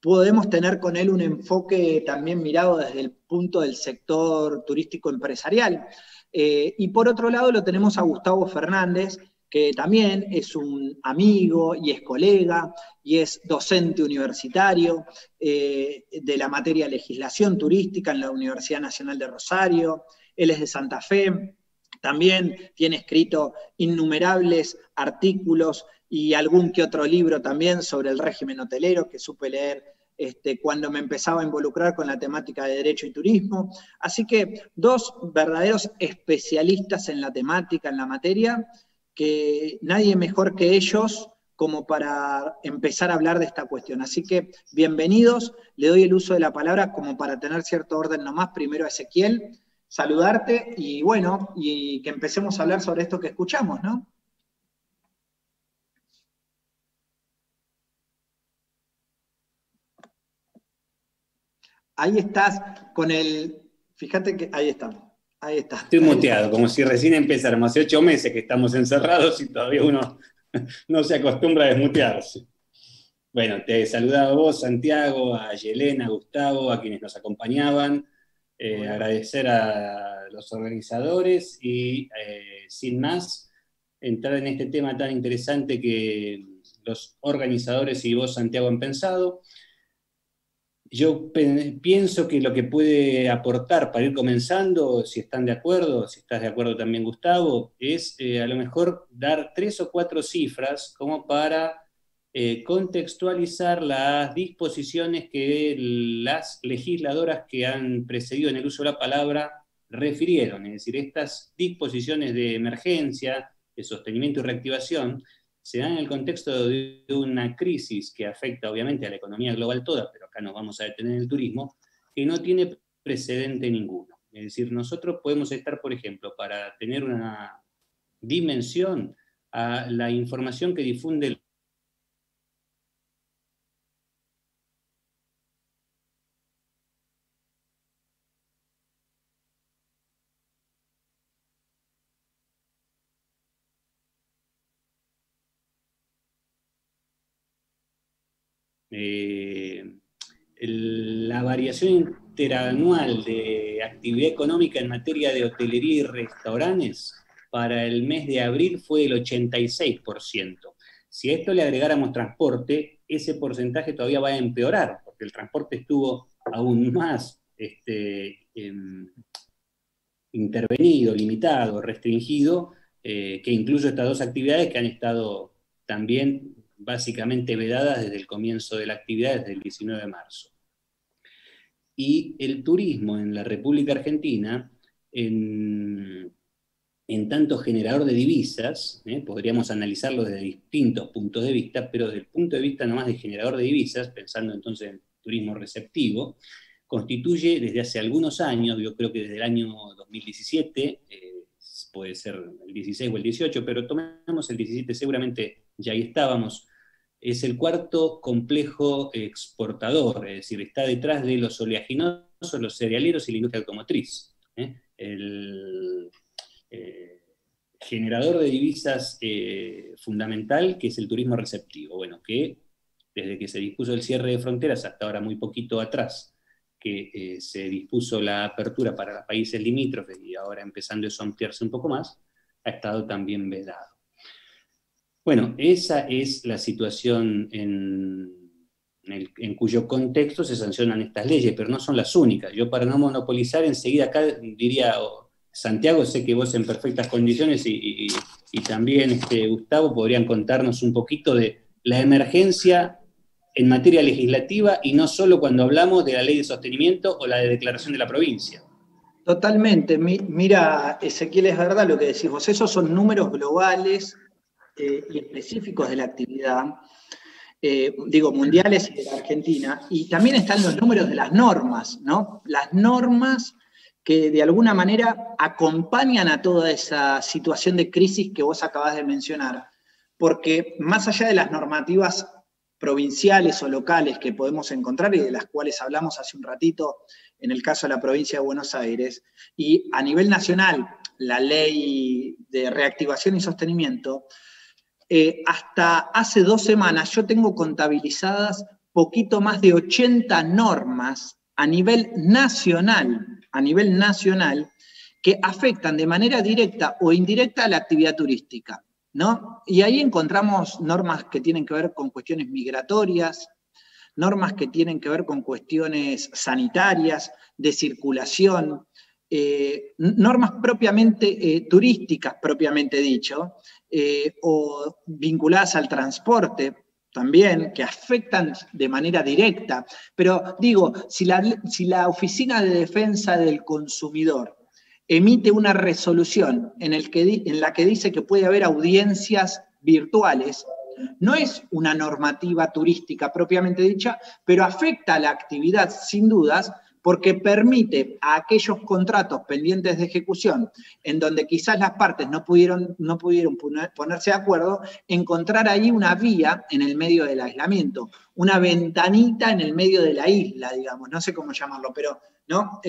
podemos tener con él un enfoque también mirado desde el punto del sector turístico empresarial. Y por otro lado lo tenemos a Gustavo Fernández, que también es un amigo y es colega y es docente universitario de la materia legislación turística en la Universidad Nacional de Rosario. Él es de Santa Fe, también tiene escrito innumerables artículos y algún que otro libro también sobre el régimen hotelero que supe leer cuando me empezaba a involucrar con la temática de derecho y turismo. Así que dos verdaderos especialistas en la temática, en la materia, que nadie mejor que ellos como para empezar a hablar de esta cuestión. Así que bienvenidos, le doy el uso de la palabra como para tener cierto orden nomás, primero a Ezequiel, saludarte y bueno, y que empecemos a hablar sobre esto que escuchamos, ¿no? Ahí estás con el, fíjate que ahí estamos. Ahí está. Estoy muteado, como si recién empezáramos. Hace 8 meses que estamos encerrados y todavía uno no se acostumbra a desmutearse. Bueno, te saludaba a vos, Santiago, a Yelena, a Gustavo, a quienes nos acompañaban. Agradecer a los organizadores y, sin más, entrar en este tema tan interesante que los organizadores y vos, Santiago, han pensado. Yo pienso que lo que puede aportar para ir comenzando, si están de acuerdo, si estás de acuerdo también Gustavo, es a lo mejor dar 3 o 4 cifras como para contextualizar las disposiciones que las legisladoras que han precedido en el uso de la palabra refirieron. Es decir, estas disposiciones de emergencia, de sostenimiento y reactivación, se dan en el contexto de una crisis que afecta obviamente a la economía global toda, pero acá nos vamos a detener en el turismo, que no tiene precedente ninguno. Es decir, nosotros podemos estar, por ejemplo, para tener una dimensión a la información que difunde la variación interanual de actividad económica en materia de hotelería y restaurantes para el mes de abril fue del 86%. Si a esto le agregáramos transporte, ese porcentaje todavía va a empeorar, porque el transporte estuvo aún más intervenido, limitado, restringido, que incluso estas dos actividades que han estado también básicamente vedadas desde el comienzo de la actividad, desde el 19 de marzo. Y el turismo en la República Argentina, en tanto generador de divisas, podríamos analizarlo desde distintos puntos de vista, pero desde el punto de vista nomás de generador de divisas, pensando entonces en turismo receptivo, constituye desde hace algunos años, yo creo que desde el año 2017, puede ser el 16 o el 18, pero tomemos el 17, seguramente ya ahí estábamos, es el cuarto complejo exportador, es decir, está detrás de los oleaginosos, los cerealeros y la industria automotriz. generador de divisas fundamental, que es el turismo receptivo. Bueno, que desde que se dispuso el cierre de fronteras hasta ahora muy poquito atrás, que se dispuso la apertura para los países limítrofes y ahora empezando eso a ampliarse un poco más, ha estado también vedado. Bueno, esa es la situación en cuyo contexto se sancionan estas leyes, pero no son las únicas. Yo, para no monopolizar, enseguida acá diría, Santiago, sé que vos en perfectas condiciones y también Gustavo podrían contarnos un poquito de la emergencia en materia legislativa y no solo cuando hablamos de la ley de sostenimiento o la de declaración de la provincia. Totalmente. Mira, Ezequiel, es verdad lo que decís vos. Esos son números globales y específicos de la actividad, mundiales y de la Argentina. Y también están los números de las normas, ¿no? Las normas que de alguna manera acompañan a toda esa situación de crisis que vos acabás de mencionar. Porque más allá de las normativas provinciales o locales que podemos encontrar y de las cuales hablamos hace un ratito en el caso de la provincia de Buenos Aires, y a nivel nacional, la ley de reactivación y sostenimiento, hasta hace 2 semanas yo tengo contabilizadas poquito más de 80 normas a nivel nacional, que afectan de manera directa o indirecta a la actividad turística, ¿no? Y ahí encontramos normas que tienen que ver con cuestiones migratorias, normas que tienen que ver con cuestiones sanitarias, de circulación, normas propiamente turísticas, propiamente dicho, o vinculadas al transporte también, que afectan de manera directa. Pero digo, si la Oficina de Defensa del Consumidor emite una resolución en la que dice que puede haber audiencias virtuales, no es una normativa turística propiamente dicha, pero afecta a la actividad sin dudas, porque permite a aquellos contratos pendientes de ejecución, en donde quizás las partes no pudieron ponerse de acuerdo, encontrar ahí una vía en el medio del aislamiento, una ventanita en el medio de la isla, digamos, no sé cómo llamarlo, pero, ¿no?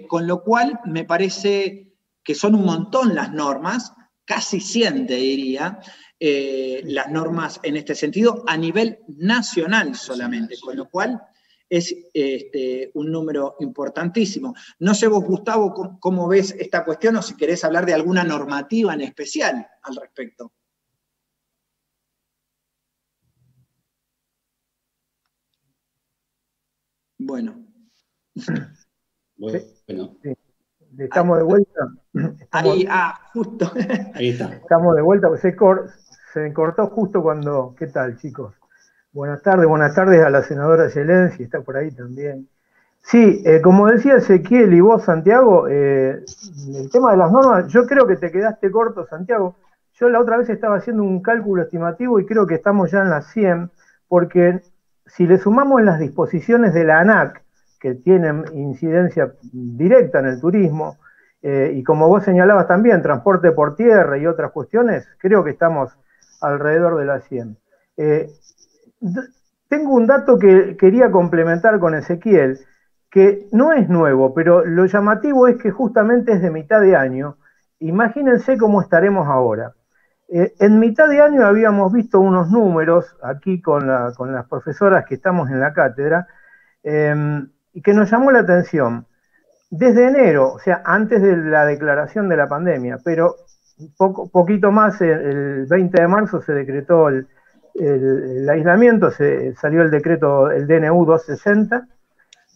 Con lo cual me parece que son un montón las normas, casi 100 te diría, las normas en este sentido, a nivel nacional solamente, con lo cual es un número importantísimo. No sé vos, Gustavo, cómo ves esta cuestión o si querés hablar de alguna normativa en especial al respecto. Bueno. Bueno. Sí. ¿Estamos de vuelta? Ahí, justo. Ahí está. Estamos de vuelta, se cortó justo cuando... ¿Qué tal, chicos? Buenas tardes a la senadora Yelén, si está por ahí también. Sí, como decía Ezequiel y vos, Santiago, el tema de las normas, yo creo que te quedaste corto, Santiago. Yo la otra vez estaba haciendo un cálculo estimativo y creo que estamos ya en las 100, porque si le sumamos las disposiciones de la ANAC, que tienen incidencia directa en el turismo, y como vos señalabas también, transporte por tierra y otras cuestiones, creo que estamos alrededor de las 100. Tengo un dato que quería complementar con Ezequiel, que no es nuevo, pero lo llamativo es que justamente es de mitad de año. Imagínense cómo estaremos ahora. En mitad de año habíamos visto unos números aquí con las profesoras que estamos en la cátedra, y que nos llamó la atención. Desde enero, o sea, antes de la declaración de la pandemia, pero poquito más, el 20 de marzo se decretó el aislamiento, salió el decreto, el DNU 260.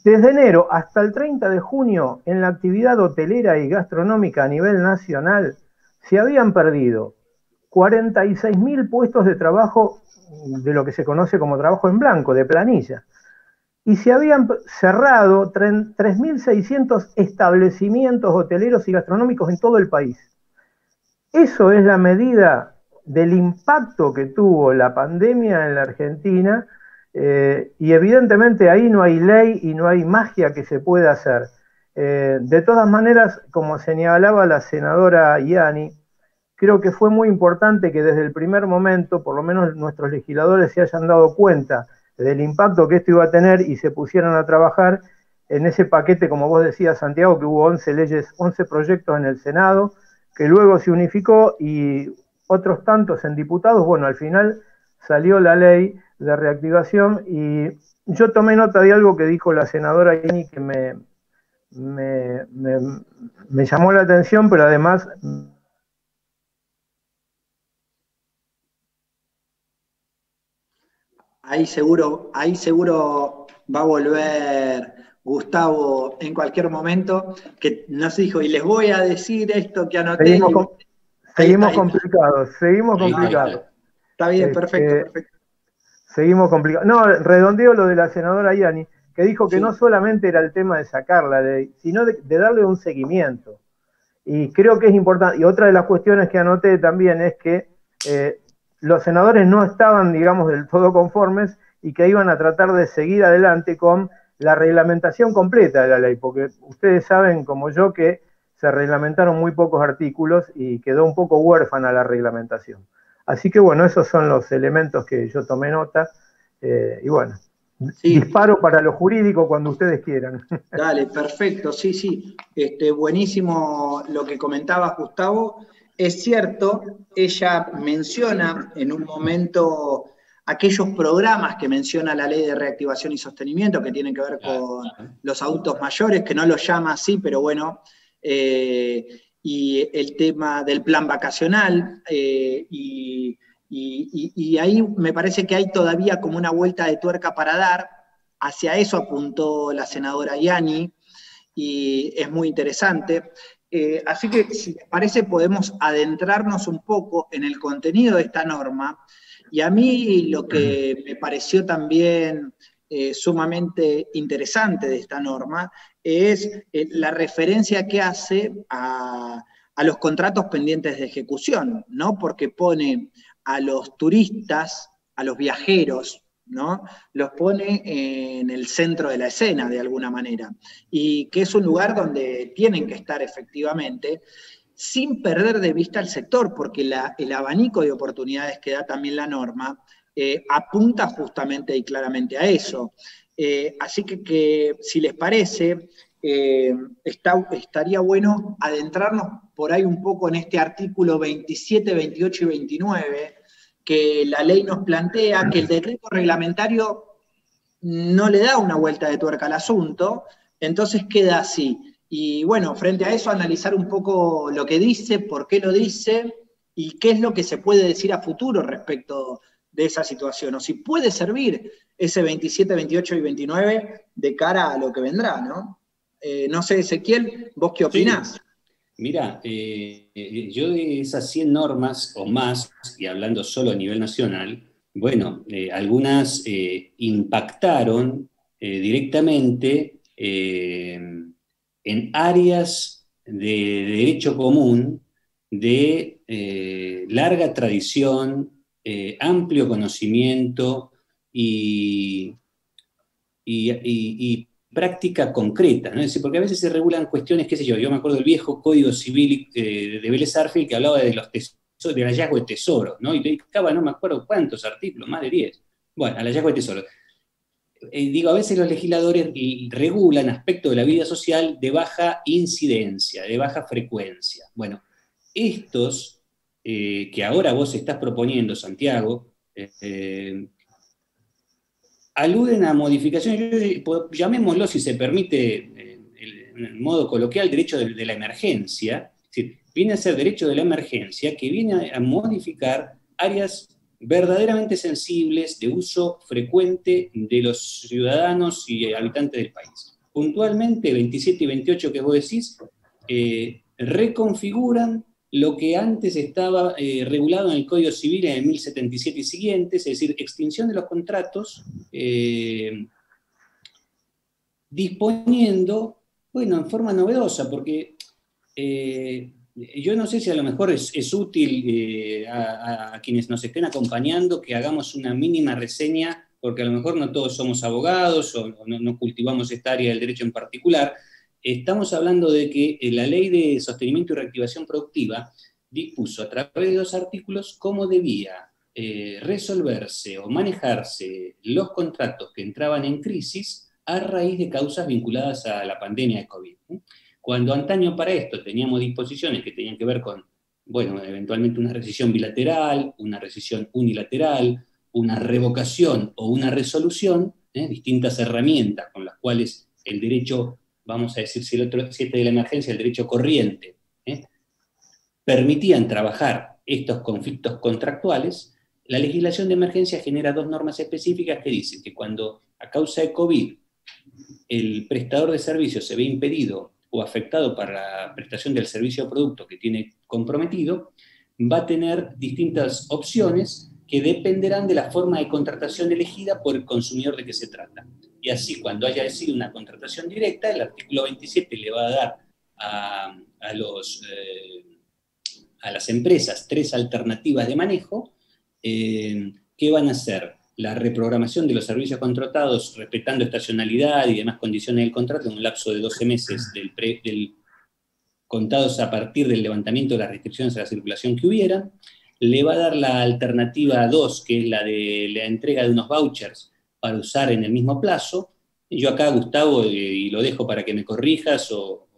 Desde enero hasta el 30 de junio, en la actividad hotelera y gastronómica a nivel nacional, se habían perdido 46.000 puestos de trabajo, de lo que se conoce como trabajo en blanco, de planilla. Y se habían cerrado 3.600 establecimientos hoteleros y gastronómicos en todo el país. Eso es la medida del impacto que tuvo la pandemia en la Argentina, y evidentemente ahí no hay ley y no hay magia que se pueda hacer. De todas maneras, como señalaba la senadora Yani, creo que fue muy importante que desde el primer momento, por lo menos nuestros legisladores se hayan dado cuenta del impacto que esto iba a tener y se pusieran a trabajar en ese paquete, como vos decías, Santiago, que hubo 11 leyes, 11 proyectos en el Senado, que luego se unificó y otros tantos en diputados. Bueno, al final salió la ley de reactivación y yo tomé nota de algo que dijo la senadora Ini que me llamó la atención, pero además... Ahí seguro va a volver Gustavo en cualquier momento, que nos dijo, y les voy a decir esto que anoté. Seguimos complicados. Está bien, perfecto. Seguimos complicados. No, redondeo lo de la senadora Yani, que dijo que no solamente era el tema de sacar la ley, sino de darle un seguimiento. Y creo que es importante. Y otra de las cuestiones que anoté también es que los senadores no estaban, digamos, del todo conformes y que iban a tratar de seguir adelante con la reglamentación completa de la ley, porque ustedes saben, como yo, que se reglamentaron muy pocos artículos y quedó un poco huérfana la reglamentación. Así que bueno, esos son los elementos que yo tomé nota, y bueno, disparo para lo jurídico cuando ustedes quieran. Dale, perfecto, sí. Buenísimo lo que comentabas, Gustavo. Es cierto, ella menciona en un momento aquellos programas que menciona la Ley de Reactivación y Sostenimiento, que tienen que ver con los adultos mayores, que no lo llama así, pero bueno, y el tema del plan vacacional, y ahí me parece que hay todavía como una vuelta de tuerca para dar. Hacia eso apuntó la senadora Yani, y es muy interesante. Así que, si les parece, podemos adentrarnos un poco en el contenido de esta norma. Y a mí lo que me pareció también sumamente interesante de esta norma es la referencia que hace a los contratos pendientes de ejecución, ¿no? Porque pone a los turistas, a los viajeros, ¿no? Los pone en el centro de la escena, de alguna manera, y que es un lugar donde tienen que estar efectivamente, sin perder de vista el sector, porque el abanico de oportunidades que da también la norma apunta justamente y claramente a eso. Así que si les parece, estaría bueno adentrarnos por ahí un poco en este artículo 27, 28 y 29, que la ley nos plantea, que el decreto reglamentario no le da una vuelta de tuerca al asunto, entonces queda así. Y bueno, frente a eso, analizar un poco lo que dice, por qué lo dice, y qué es lo que se puede decir a futuro respecto de esa situación, o si puede servir ese 27, 28 y 29 de cara a lo que vendrá, ¿no? No sé, Ezequiel, ¿vos qué opinás? Sí. Mira, yo de esas 100 normas o más, y hablando solo a nivel nacional, bueno, algunas impactaron directamente en áreas de derecho común de larga tradición, amplio conocimiento y práctica concreta, ¿no? Es decir, porque a veces se regulan cuestiones, qué sé yo me acuerdo del viejo Código Civil de Vélez Sarsfield, que hablaba de los tesoros, del hallazgo de tesoros, ¿no? Y dedicaba, no me acuerdo cuántos artículos, más de 10, bueno, al hallazgo de tesoros. A veces los legisladores regulan aspectos de la vida social de baja incidencia, de baja frecuencia. Bueno, estos que ahora vos estás proponiendo, Santiago, aluden a modificaciones, llamémoslo, si se permite, en modo coloquial, derecho de la emergencia. Es decir, viene a ser derecho de la emergencia que viene a modificar áreas verdaderamente sensibles de uso frecuente de los ciudadanos y habitantes del país. Puntualmente, 27 y 28 que vos decís, reconfiguran lo que antes estaba regulado en el Código Civil en el 1077 y siguientes, es decir, extinción de los contratos, disponiendo, bueno, en forma novedosa, porque yo no sé si a lo mejor es útil a quienes nos estén acompañando que hagamos una mínima reseña, porque a lo mejor no todos somos abogados o no cultivamos esta área del derecho en particular. Estamos hablando de que la Ley de Sostenimiento y Reactivación Productiva dispuso a través de 2 artículos cómo debía resolverse o manejarse los contratos que entraban en crisis a raíz de causas vinculadas a la pandemia de COVID. Cuando antaño para esto teníamos disposiciones que tenían que ver con, bueno, eventualmente una rescisión bilateral, una rescisión unilateral, una revocación o una resolución, distintas herramientas con las cuales el derecho, vamos a decir, si este de la emergencia, el derecho corriente, permitían trabajar estos conflictos contractuales, la legislación de emergencia genera dos normas específicas que dicen que cuando a causa de COVID el prestador de servicios se ve impedido o afectado para la prestación del servicio o producto que tiene comprometido, va a tener distintas opciones que dependerán de la forma de contratación elegida por el consumidor de que se trata. Y así, cuando haya decidido una contratación directa, el artículo 27 le va a dar a las empresas 3 alternativas de manejo, que van a ser la reprogramación de los servicios contratados respetando estacionalidad y demás condiciones del contrato en un lapso de 12 meses contados a partir del levantamiento de las restricciones a la circulación que hubiera. Le va a dar la alternativa 2, que es la de la entrega de unos vouchers para usar en el mismo plazo. Yo acá, Gustavo, y lo dejo para que me corrijas o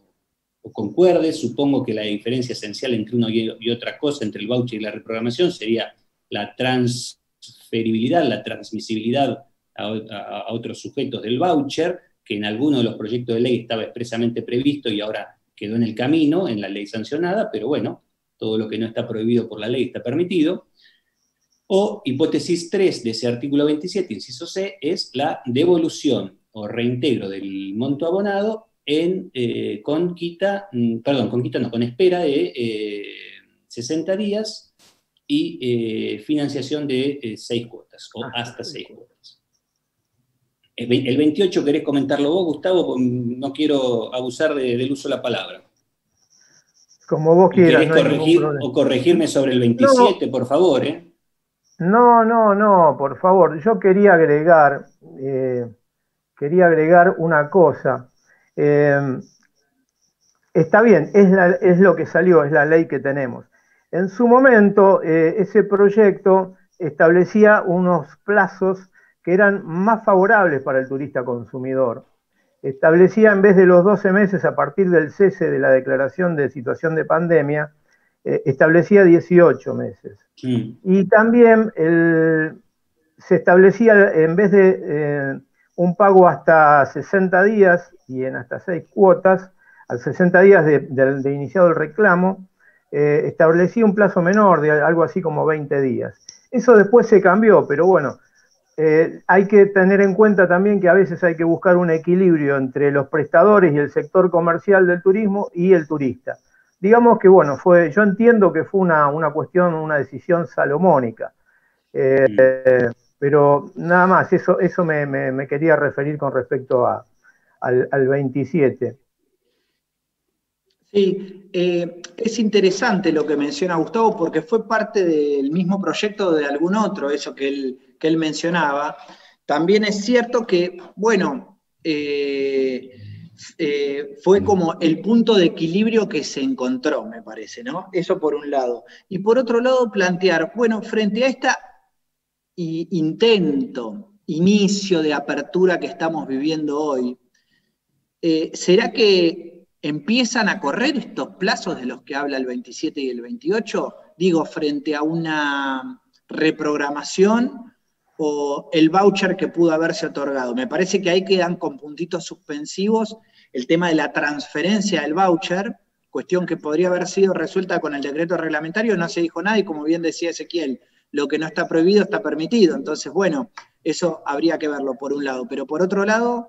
concuerdes, supongo que la diferencia esencial entre uno y otra cosa, entre el voucher y la reprogramación, sería la transferibilidad, la transmisibilidad a otros sujetos del voucher, que en alguno de los proyectos de ley estaba expresamente previsto y ahora quedó en el camino, en la ley sancionada, pero bueno, todo lo que no está prohibido por la ley está permitido. O hipótesis 3 de ese artículo 27, inciso C, es la devolución o reintegro del monto abonado con espera de 60 días y financiación de 6 cuotas, o hasta 6 cuotas. El 28, ¿querés comentarlo vos, Gustavo? No quiero abusar del uso de la palabra. Como vos quieras. ¿Querés corregirme sobre el 27, por favor? No, por favor. Yo quería agregar una cosa. Está bien, es lo que salió, es la ley que tenemos. En su momento, ese proyecto establecía unos plazos que eran más favorables para el turista consumidor. Establecía, en vez de los 12 meses a partir del cese de la declaración de situación de pandemia, establecía 18 meses. Y también se establecía, en vez de un pago hasta 60 días y en hasta 6 cuotas, a 60 días de iniciado el reclamo, establecía un plazo menor, de algo así como 20 días. Eso después se cambió, pero bueno, hay que tener en cuenta también que a veces hay que buscar un equilibrio entre los prestadores y el sector comercial del turismo y el turista. Digamos que, bueno, yo entiendo que fue una cuestión, una decisión salomónica, pero nada más, eso me quería referir con respecto al 27. Sí, es interesante lo que menciona Gustavo porque fue parte del mismo proyecto de algún otro, eso que él mencionaba. También es cierto que, bueno, fue como el punto de equilibrio que se encontró, me parece, ¿no? Eso por un lado. Y por otro lado, plantear, bueno, frente a esta inicio de apertura que estamos viviendo hoy, ¿será que empiezan a correr estos plazos de los que habla el 27 y el 28? Digo, frente a una reprogramación o el voucher que pudo haberse otorgado. Me parece que ahí quedan con puntitos suspensivos el tema de la transferencia del voucher, cuestión que podría haber sido resuelta con el decreto reglamentario, no se dijo nada y como bien decía Ezequiel, lo que no está prohibido está permitido. Entonces, bueno, eso habría que verlo por un lado. Pero por otro lado,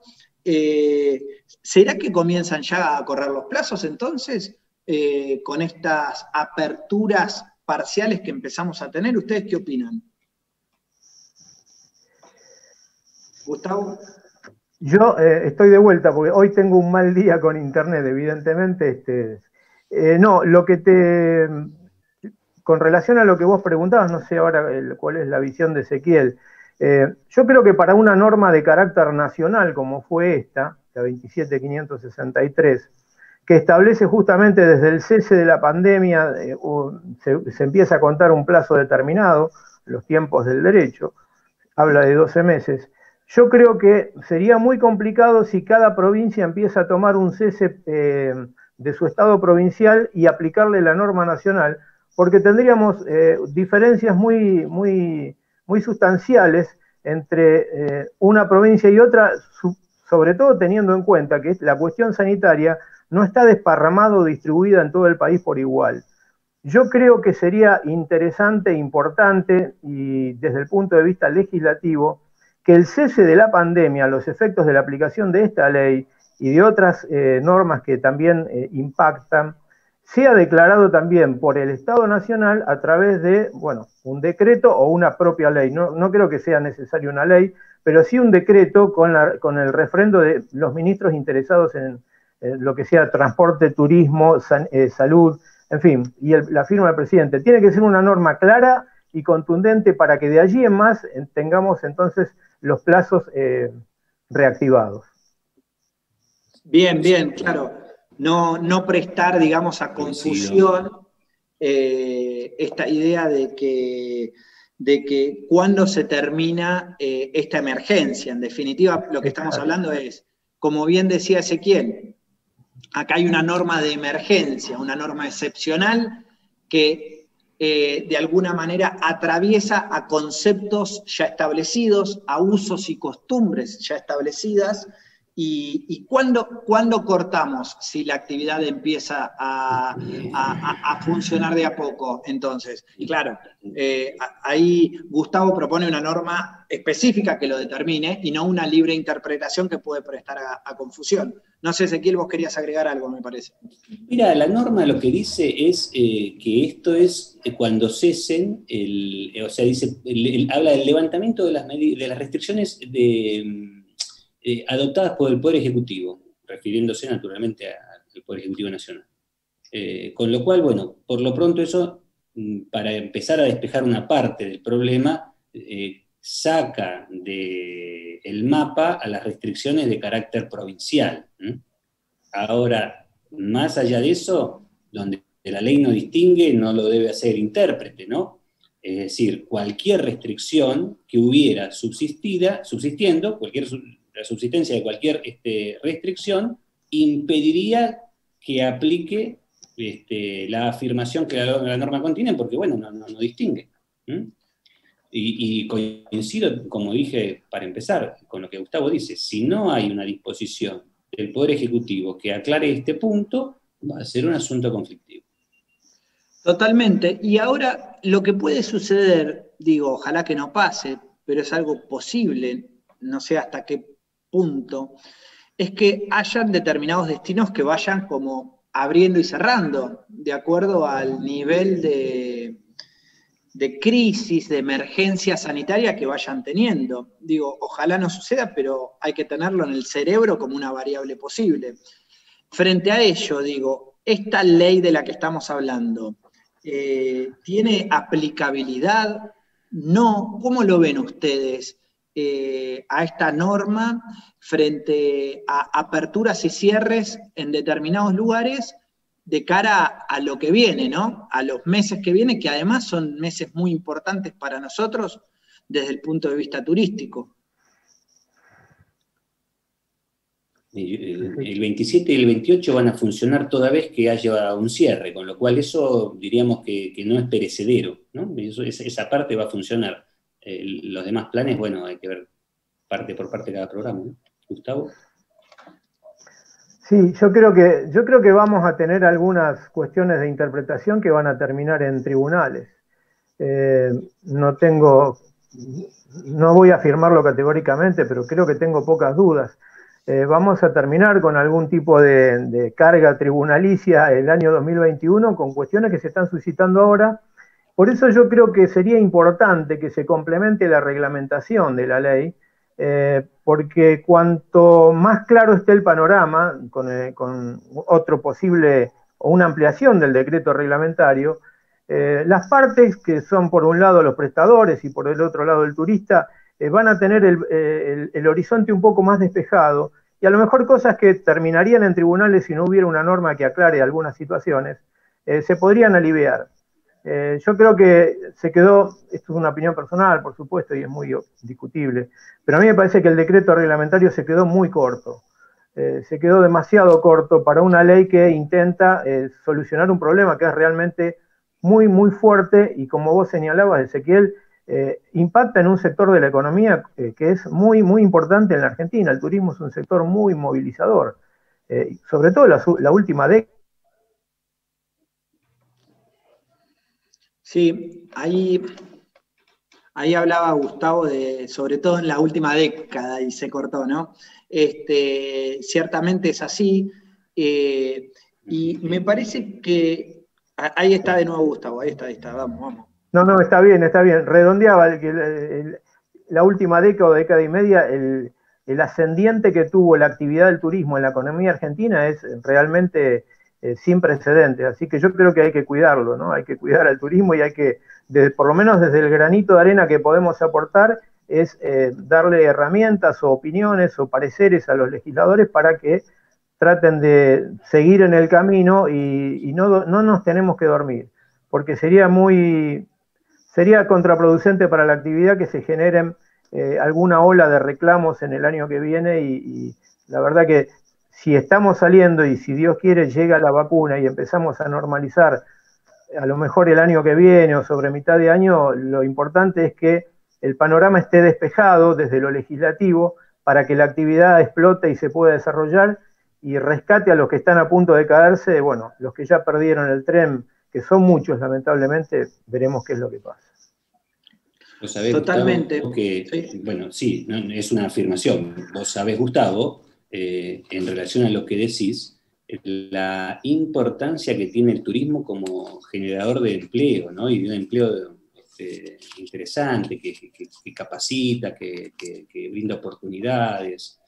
¿será que comienzan ya a correr los plazos entonces con estas aperturas parciales que empezamos a tener? ¿Ustedes qué opinan? Gustavo. Yo estoy de vuelta porque hoy tengo un mal día con internet, evidentemente. Con relación a lo que vos preguntabas, no sé ahora cuál es la visión de Ezequiel. Yo creo que para una norma de carácter nacional como fue esta, la 27563, que establece justamente desde el cese de la pandemia, se empieza a contar un plazo determinado, los tiempos del derecho, habla de 12 meses. Yo creo que sería muy complicado si cada provincia empieza a tomar un cese de su estado provincial y aplicarle la norma nacional, porque tendríamos diferencias muy sustanciales entre una provincia y otra, sobre todo teniendo en cuenta que la cuestión sanitaria no está desparramada o distribuida en todo el país por igual. Yo creo que sería interesante, importante, y desde el punto de vista legislativo, que el cese de la pandemia, los efectos de la aplicación de esta ley y de otras normas que también impactan, sea declarado también por el Estado Nacional a través de, bueno, un decreto o una propia ley. No creo que sea necesaria una ley, pero sí un decreto con el refrendo de los ministros interesados en lo que sea transporte, turismo, salud, en fin, y la firma del presidente. Tiene que ser una norma clara y contundente para que de allí en más tengamos entonces los plazos reactivados. Bien, claro. No prestar, digamos, a confusión esta idea de que cuando se termina esta emergencia. En definitiva, lo que estamos hablando es, como bien decía Ezequiel, acá hay una norma de emergencia, una norma excepcional que de alguna manera atraviesa a conceptos ya establecidos, a usos y costumbres ya establecidas. ¿Y cuándo cortamos si la actividad empieza a funcionar de a poco? Entonces, claro, ahí Gustavo propone una norma específica que lo determine y no una libre interpretación que puede prestar a confusión. No sé, Ezequiel, vos querías agregar algo, me parece. Mira, la norma lo que dice es que esto es cuando cesen, o sea, dice, habla del levantamiento de las restricciones adoptadas por el Poder Ejecutivo, refiriéndose naturalmente al Poder Ejecutivo Nacional. Con lo cual, bueno, por lo pronto eso, para empezar a despejar una parte del problema, saca del mapa a las restricciones de carácter provincial. Ahora, más allá de eso, donde la ley no distingue, no lo debe hacer intérprete, ¿no? Es decir, cualquier restricción que hubiera subsistiendo, la subsistencia de cualquier restricción, impediría que aplique la afirmación que la norma contiene, porque, bueno, no distingue. Y coincido, como dije para empezar, con lo que Gustavo dice, si no hay una disposición del Poder Ejecutivo que aclare este punto, va a ser un asunto conflictivo. Totalmente. Y ahora lo que puede suceder, digo, ojalá que no pase, pero es algo posible, no sé hasta qué punto, es que hayan determinados destinos que vayan como abriendo y cerrando, de acuerdo al nivel de crisis, de emergencia sanitaria que vayan teniendo. Digo, ojalá no suceda, pero hay que tenerlo en el cerebro como una variable posible. Frente a ello, digo, esta ley de la que estamos hablando, ¿tiene aplicabilidad? No. ¿Cómo lo ven ustedes a esta norma frente a aperturas y cierres en determinados lugares de cara a lo que viene, ¿no? A los meses que vienen, que además son meses muy importantes para nosotros desde el punto de vista turístico? El 27 y el 28 van a funcionar toda vez que haya un cierre, con lo cual eso diríamos que no es perecedero, ¿no? Esa parte va a funcionar. Los demás planes, bueno, hay que ver parte por parte de cada programa, ¿no? Gustavo. Sí, yo creo que vamos a tener algunas cuestiones de interpretación que van a terminar en tribunales. No voy a afirmarlo categóricamente, pero creo que tengo pocas dudas. Vamos a terminar con algún tipo de carga tribunalicia el año 2021 con cuestiones que se están suscitando ahora. Por eso yo creo que sería importante que se complemente la reglamentación de la ley, porque cuanto más claro esté el panorama con otro posible o una ampliación del decreto reglamentario, las partes que son por un lado los prestadores y por el otro lado el turista van a tener el horizonte un poco más despejado y a lo mejor cosas que terminarían en tribunales si no hubiera una norma que aclare algunas situaciones, se podrían aliviar. Yo creo que se quedó, esto es una opinión personal, por supuesto, y es muy discutible, pero a mí me parece que el decreto reglamentario se quedó muy corto. se quedó demasiado corto para una ley que intenta solucionar un problema que es realmente muy, muy fuerte y como vos señalabas, Ezequiel, impacta en un sector de la economía que es muy, muy importante en la Argentina. El turismo es un sector muy movilizador, sobre todo la última década. Sí, ahí hablaba Gustavo sobre todo en la última década y se cortó, ¿no? Ciertamente es así, y me parece que, ahí está de nuevo Gustavo, ahí está, vamos. No, está bien. Redondeaba la última década o década y media, el ascendiente que tuvo la actividad del turismo en la economía argentina es realmente sin precedentes. Así que yo creo que hay que cuidarlo, ¿no? Hay que cuidar al turismo y hay que, por lo menos desde el granito de arena que podemos aportar, es darle herramientas o opiniones o pareceres a los legisladores para que traten de seguir en el camino y no nos tenemos que dormir, porque sería contraproducente para la actividad que se generen alguna ola de reclamos en el año que viene y la verdad que si estamos saliendo y si Dios quiere llega la vacuna y empezamos a normalizar a lo mejor el año que viene o sobre mitad de año, lo importante es que el panorama esté despejado desde lo legislativo para que la actividad explote y se pueda desarrollar y rescate a los que están a punto de caerse, bueno, los que ya perdieron el tren, que son muchos lamentablemente, veremos qué es lo que pasa. Vos sabés, Totalmente. Gustavo, que, sí. Bueno, sí, no, es una afirmación. Vos sabés, Gustavo, en relación a lo que decís, la importancia que tiene el turismo como generador de empleo, ¿no? Y de un empleo interesante, que capacita, que brinda oportunidades.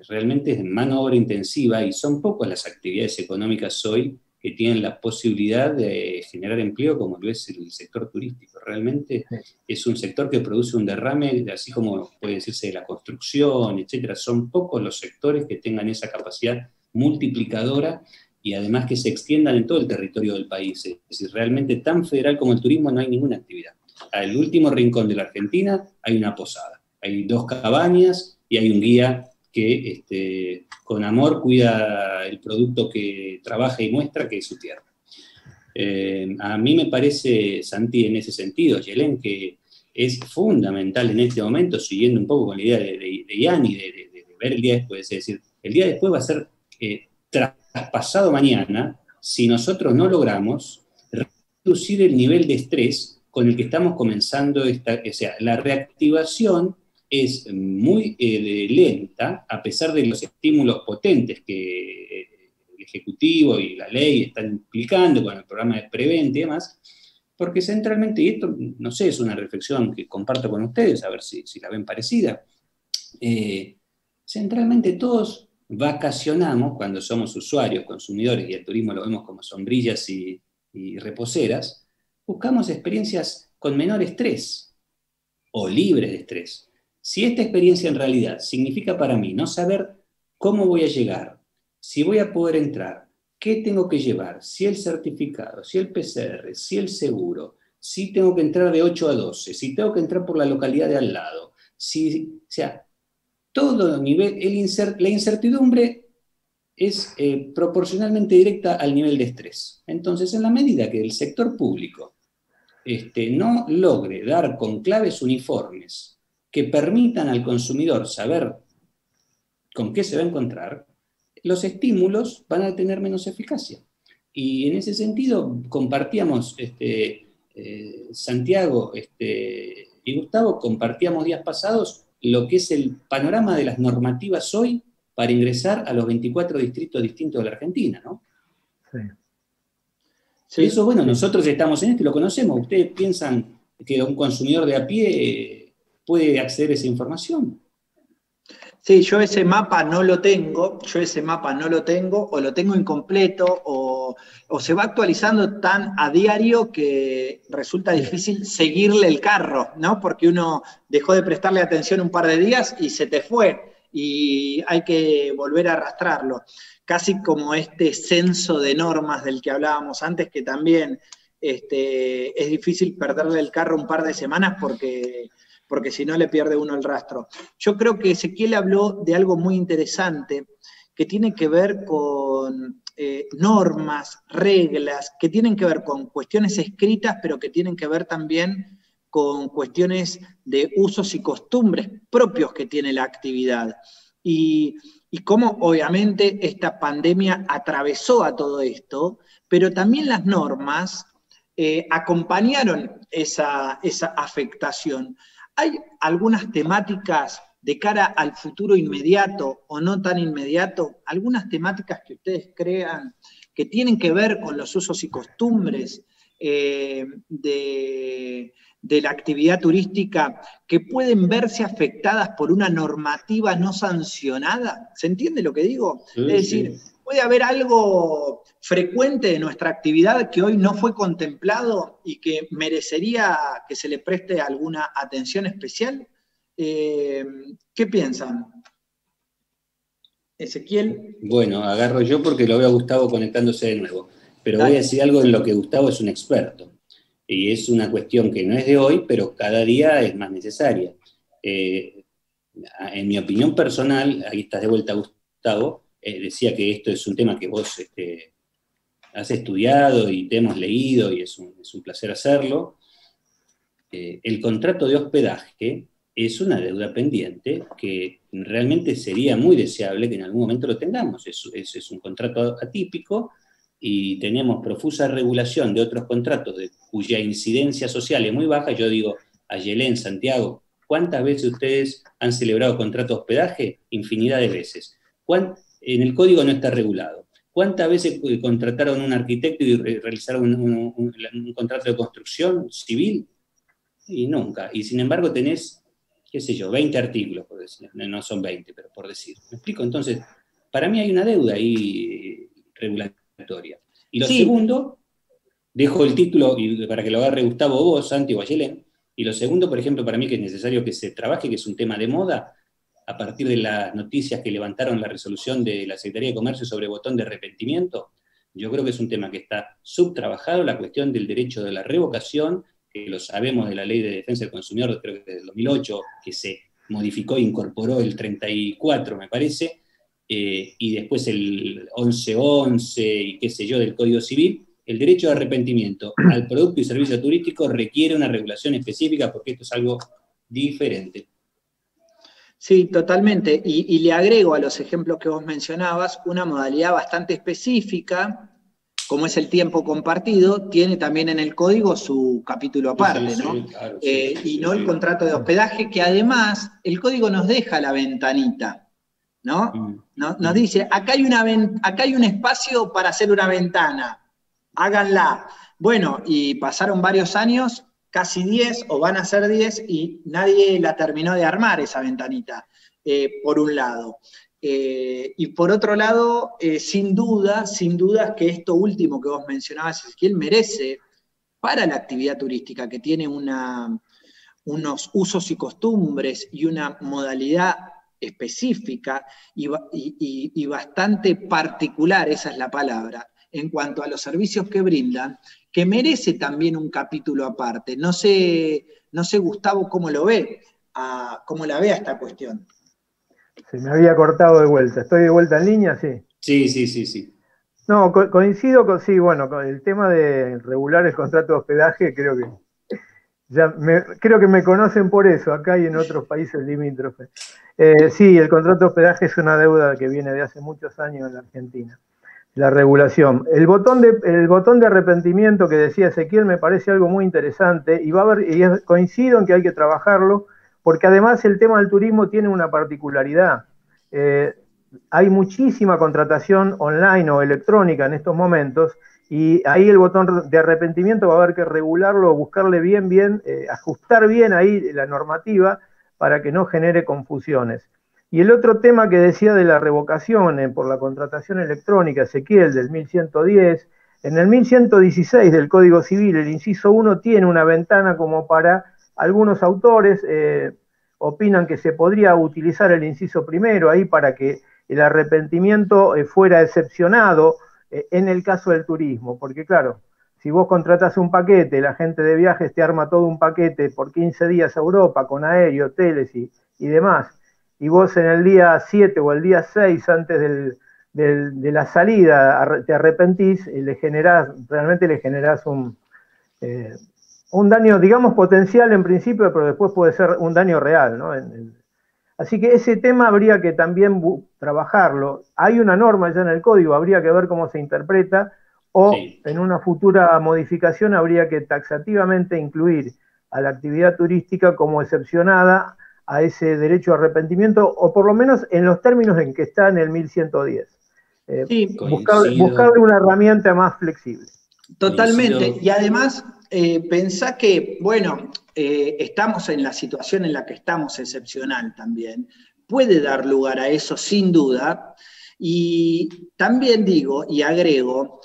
Realmente es mano obra intensiva y son pocas las actividades económicas hoy que tienen la posibilidad de generar empleo como lo es el sector turístico. Realmente es un sector que produce un derrame, así como puede decirse de la construcción, etcétera. Son pocos los sectores que tengan esa capacidad multiplicadora y además que se extiendan en todo el territorio del país. Es decir, realmente tan federal como el turismo no hay ninguna actividad. Al último rincón de la Argentina hay una posada, hay 2 cabañas y hay un guía que con amor cuida el producto que trabaja y muestra, que es su tierra. A mí me parece, Santi, en ese sentido, Yelén, que es fundamental en este momento, siguiendo un poco con la idea de Yani, de ver el día después, es decir, el día después va a ser traspasado mañana si nosotros no logramos reducir el nivel de estrés con el que estamos comenzando, o sea, la reactivación es muy lenta, a pesar de los estímulos potentes que el Ejecutivo y la ley están implicando con el programa de Prevent y demás, porque centralmente, y esto, no sé, es una reflexión que comparto con ustedes, a ver si la ven parecida, centralmente todos vacacionamos cuando somos usuarios, consumidores, y el turismo lo vemos como sombrillas y reposeras, buscamos experiencias con menor estrés o libres de estrés. Si esta experiencia en realidad significa para mí no saber cómo voy a llegar, si voy a poder entrar, qué tengo que llevar, si el certificado, si el PCR, si el seguro, si tengo que entrar de 8 a 12, si tengo que entrar por la localidad de al lado, o sea, todo nivel, la incertidumbre es proporcionalmente directa al nivel de estrés. Entonces, en la medida que el sector público no logre dar con claves uniformes que permitan al consumidor saber con qué se va a encontrar, los estímulos van a tener menos eficacia. Y en ese sentido compartíamos, Santiago y Gustavo, compartíamos días pasados lo que es el panorama de las normativas hoy para ingresar a los 24 distritos distintos de la Argentina, ¿no? Sí. Sí, eso, bueno, nosotros estamos en esto y lo conocemos. ¿Ustedes piensan que un consumidor de a pie puede acceder a esa información? Sí, yo ese mapa no lo tengo, o lo tengo incompleto, o se va actualizando tan a diario que resulta difícil seguirle el carro, ¿no? Porque uno dejó de prestarle atención un par de días y se te fue, y hay que volver a arrastrarlo. Casi como este censo de normas del que hablábamos antes, que también es difícil perderle el carro un par de semanas porque porque si no le pierde uno el rastro. Yo creo que Ezequiel habló de algo muy interesante, que tiene que ver con normas, reglas, que tienen que ver con cuestiones escritas, pero que tienen que ver también con cuestiones de usos y costumbres propios que tiene la actividad. Y cómo obviamente esta pandemia atravesó a todo esto, pero también las normas acompañaron esa afectación. ¿Hay algunas temáticas de cara al futuro inmediato o no tan inmediato, algunas temáticas que ustedes crean que tienen que ver con los usos y costumbres de la actividad turística que pueden verse afectadas por una normativa no sancionada? ¿Se entiende lo que digo? Sí, es decir, puede haber algo frecuente de nuestra actividad que hoy no fue contemplado y que merecería que se le preste alguna atención especial. ¿Qué piensan? Ezequiel. Bueno, agarro yo porque lo veo a Gustavo conectándose de nuevo. Pero Dale. voy a decir algo en lo que Gustavo es un experto. Y es una cuestión que no es de hoy, pero cada día es más necesaria. En mi opinión personal, ahí estás de vuelta, Gustavo, decía que esto es un tema que vos has estudiado y te hemos leído y es un placer hacerlo. El contrato de hospedaje es una deuda pendiente que realmente sería muy deseable que en algún momento lo tengamos. Es un contrato atípico y tenemos profusa regulación de otros contratos cuya incidencia social es muy baja. Yo digo, Ayelén, Santiago, ¿cuántas veces ustedes han celebrado contrato de hospedaje? Infinidad de veces. En el código no está regulado. ¿Cuántas veces contrataron un arquitecto y realizaron un contrato de construcción civil? Y nunca. Y sin embargo tenés, qué sé yo, 20 artículos, por decir. No son 20, pero por decir. ¿Me explico? Entonces, para mí hay una deuda ahí regulatoria. Y lo segundo, dejo el título para que lo agarre Gustavo o vos, Santi o Ayelén. Y lo segundo, por ejemplo, para mí que es necesario que se trabaje, que es un tema de moda, a partir de las noticias que levantaron la resolución de la Secretaría de Comercio sobre botón de arrepentimiento, yo creo que es un tema que está subtrabajado, la cuestión del derecho de la revocación, que lo sabemos de la Ley de Defensa del Consumidor, creo que del 2008, que se modificó e incorporó el 34, me parece, y después el 1111 y qué sé yo del Código Civil. El derecho de arrepentimiento al producto y servicio turístico requiere una regulación específica porque esto es algo diferente. Sí, totalmente. Y le agrego a los ejemplos que vos mencionabas una modalidad bastante específica, como es el tiempo compartido, tiene también en el código su capítulo aparte, ¿no? Sí, claro, y no el contrato de hospedaje, que además el código nos deja la ventanita, ¿no? Nos dice, acá hay un espacio para hacer una ventana, háganla. Bueno, y pasaron varios años, casi 10, o van a ser 10, y nadie la terminó de armar esa ventanita, por un lado. Y por otro lado, sin dudas que esto último que vos mencionabas, Ezequiel, merece para la actividad turística, que tiene unos usos y costumbres y una modalidad específica y bastante particular, esa es la palabra, en cuanto a los servicios que brindan, que merece también un capítulo aparte. No sé Gustavo, cómo lo ve, cómo la ve a esta cuestión. Se me había cortado de vuelta. ¿Estoy de vuelta en línea? Sí. Sí. No, coincido con con el tema de regular el contrato de hospedaje. Creo que me conocen por eso, acá y en otros países limítrofes. Sí, el contrato de hospedaje es una deuda que viene de hace muchos años en la Argentina. La regulación. El botón de arrepentimiento que decía Ezequiel me parece algo muy interesante y coincido en que hay que trabajarlo, porque además el tema del turismo tiene una particularidad. Hay muchísima contratación online o electrónica en estos momentos y ahí el botón de arrepentimiento va a haber que regularlo, buscarle bien, ajustar bien ahí la normativa para que no genere confusiones. Y el otro tema que decía de la revocación por la contratación electrónica, Ezequiel, del 1110, en el 1116 del Código Civil, el inciso 1 tiene una ventana como para algunos autores, opinan que se podría utilizar el inciso primero ahí para que el arrepentimiento fuera excepcionado en el caso del turismo, porque claro, si vos contratás un paquete, la gente de viajes te arma todo un paquete por 15 días a Europa, con aéreo, hoteles y demás, y vos en el día 7 o el día 6, antes de la salida, te arrepentís, y realmente le generás un daño, digamos, potencial en principio, pero después puede ser un daño real, ¿no? Así que ese tema habría que también trabajarlo. Hay una norma ya en el código, habría que ver cómo se interpreta, o sí, en una futura modificación habría que taxativamente incluir a la actividad turística como excepcionada a ese derecho a arrepentimiento, o por lo menos en los términos en que está en el 1110. Sí, buscarle una herramienta más flexible. Totalmente. Y además, pensá que, bueno, estamos en la situación en la que estamos excepcional también. Puede dar lugar a eso sin duda. Y también digo y agrego,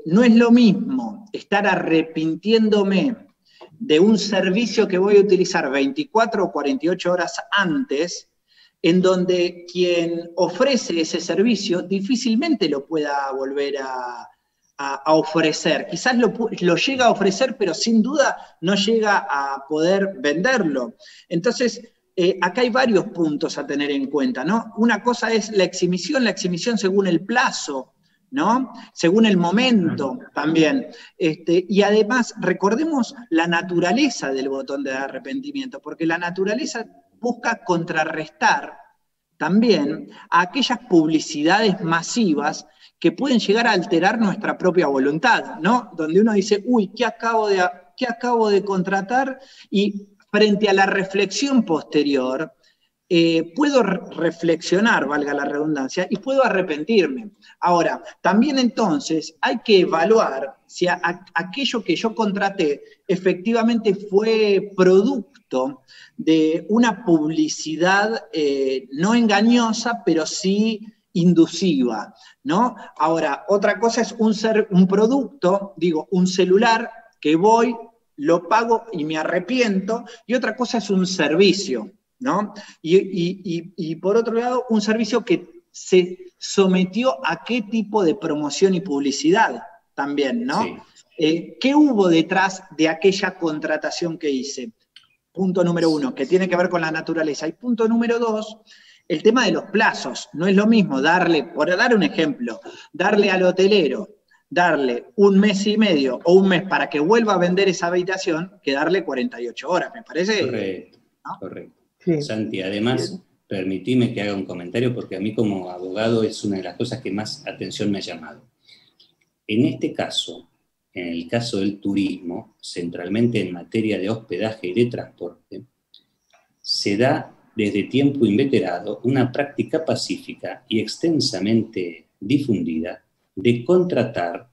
no es lo mismo estar arrepintiéndome de un servicio que voy a utilizar 24 o 48 horas antes, en donde quien ofrece ese servicio difícilmente lo pueda volver a ofrecer. Quizás lo llega a ofrecer, pero sin duda no llega a poder venderlo. Entonces, acá hay varios puntos a tener en cuenta, ¿no? Una cosa es la exhibición según el plazo, ¿no? Según el momento también. Y además, recordemos la naturaleza del botón de arrepentimiento, porque la naturaleza busca contrarrestar también a aquellas publicidades masivas que pueden llegar a alterar nuestra propia voluntad, ¿no? Donde uno dice, uy, ¿qué acabo de contratar? Y frente a la reflexión posterior, puedo reflexionar, valga la redundancia, y puedo arrepentirme. Ahora, también entonces hay que evaluar si aquello que yo contraté efectivamente fue producto de una publicidad no engañosa, pero sí induciva, ¿no? Ahora, otra cosa es un producto, digo, un celular que voy, lo pago y me arrepiento, y otra cosa es un servicio, ¿no? Y por otro lado, un servicio que se sometió a qué tipo de promoción y publicidad también, ¿no? Sí. ¿Qué hubo detrás de aquella contratación que hice? Punto número 1, que tiene que ver con la naturaleza. Y punto número 2, el tema de los plazos. No es lo mismo por dar un ejemplo, darle al hotelero, darle un mes y medio o un mes para que vuelva a vender esa habitación, que darle 48 horas, me parece. Correcto, ¿no? Correcto. Sí. Santi, además, permitime que haga un comentario, porque a mí como abogado es una de las cosas que más atención me ha llamado. En este caso, en el caso del turismo, centralmente en materia de hospedaje y de transporte, se da desde tiempo inveterado una práctica pacífica y extensamente difundida de contratar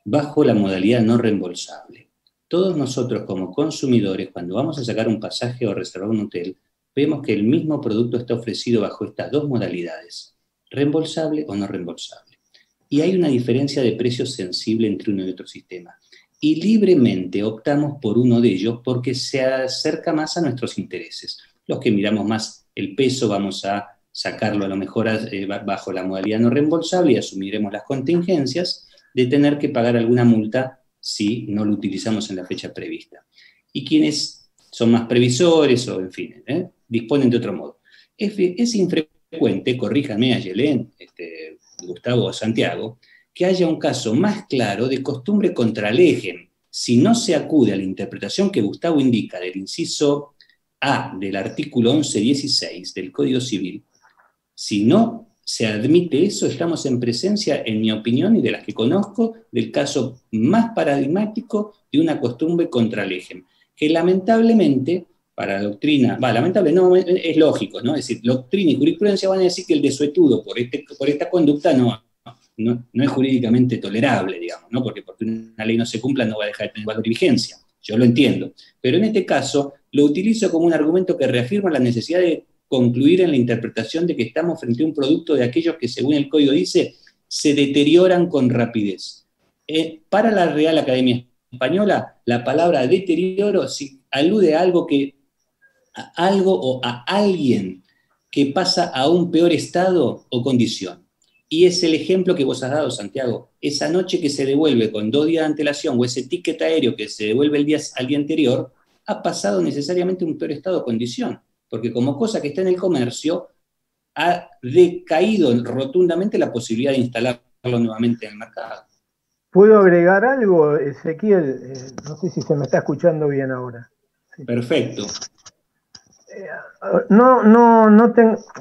bajo la modalidad no reembolsable. Todos nosotros como consumidores, cuando vamos a sacar un pasaje o reservar un hotel, vemos que el mismo producto está ofrecido bajo estas dos modalidades, reembolsable o no reembolsable. Y hay una diferencia de precio sensible entre uno y otro sistema. Y libremente optamos por uno de ellos porque se acerca más a nuestros intereses. Los que miramos más el peso vamos a sacarlo a lo mejor bajo la modalidad no reembolsable y asumiremos las contingencias de tener que pagar alguna multa si no lo utilizamos en la fecha prevista. Y quienes son más previsores o, en fin, disponen de otro modo. Es infrecuente, corríjanme Ayelén, Gustavo o Santiago, que haya un caso más claro de costumbre contra legem, si no se acude a la interpretación que Gustavo indica del inciso A del artículo 1116 del Código Civil. Si no se admite eso, estamos en presencia, en mi opinión y de las que conozco, del caso más paradigmático de una costumbre contra legem, que lamentablemente, para la doctrina, lamentable no, es lógico, ¿no? Es decir, doctrina y jurisprudencia van a decir que el desuetudo por esta conducta no es jurídicamente tolerable, digamos, ¿no? Porque una ley no se cumpla no va a dejar de tener valor y vigencia. Yo lo entiendo. Pero en este caso lo utilizo como un argumento que reafirma la necesidad de concluir en la interpretación de que estamos frente a un producto de aquellos que, según el código dice, se deterioran con rapidez. Para la Real Academia Española, la palabra deterioro alude a algo o a alguien que pasa a un peor estado o condición. Y es el ejemplo que vos has dado, Santiago. Esa noche que se devuelve con 2 días de antelación, o ese ticket aéreo que se devuelve al día anterior, ha pasado necesariamente un peor estado de condición, porque como cosa que está en el comercio, ha decaído rotundamente la posibilidad de instalarlo nuevamente en el mercado. ¿Puedo agregar algo, Ezequiel? No sé si se me está escuchando bien ahora. Sí. Perfecto.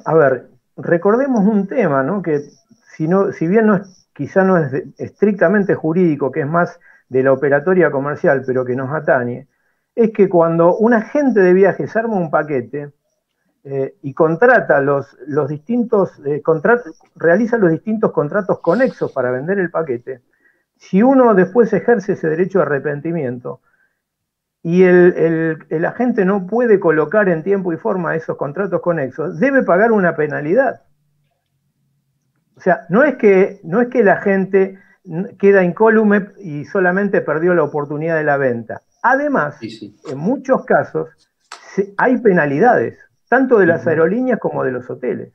A ver, recordemos un tema, ¿no? Que si bien quizá no es estrictamente jurídico, que es más de la operatoria comercial, pero que nos atañe, es que cuando un agente de viajes arma un paquete y contrata realiza los distintos contratos conexos para vender el paquete, si uno después ejerce ese derecho de arrepentimiento y el agente no puede colocar en tiempo y forma esos contratos conexos, debe pagar una penalidad. O sea, no es que el agente queda incólume y solamente perdió la oportunidad de la venta. Además, en muchos casos hay penalidades, tanto de las aerolíneas como de los hoteles.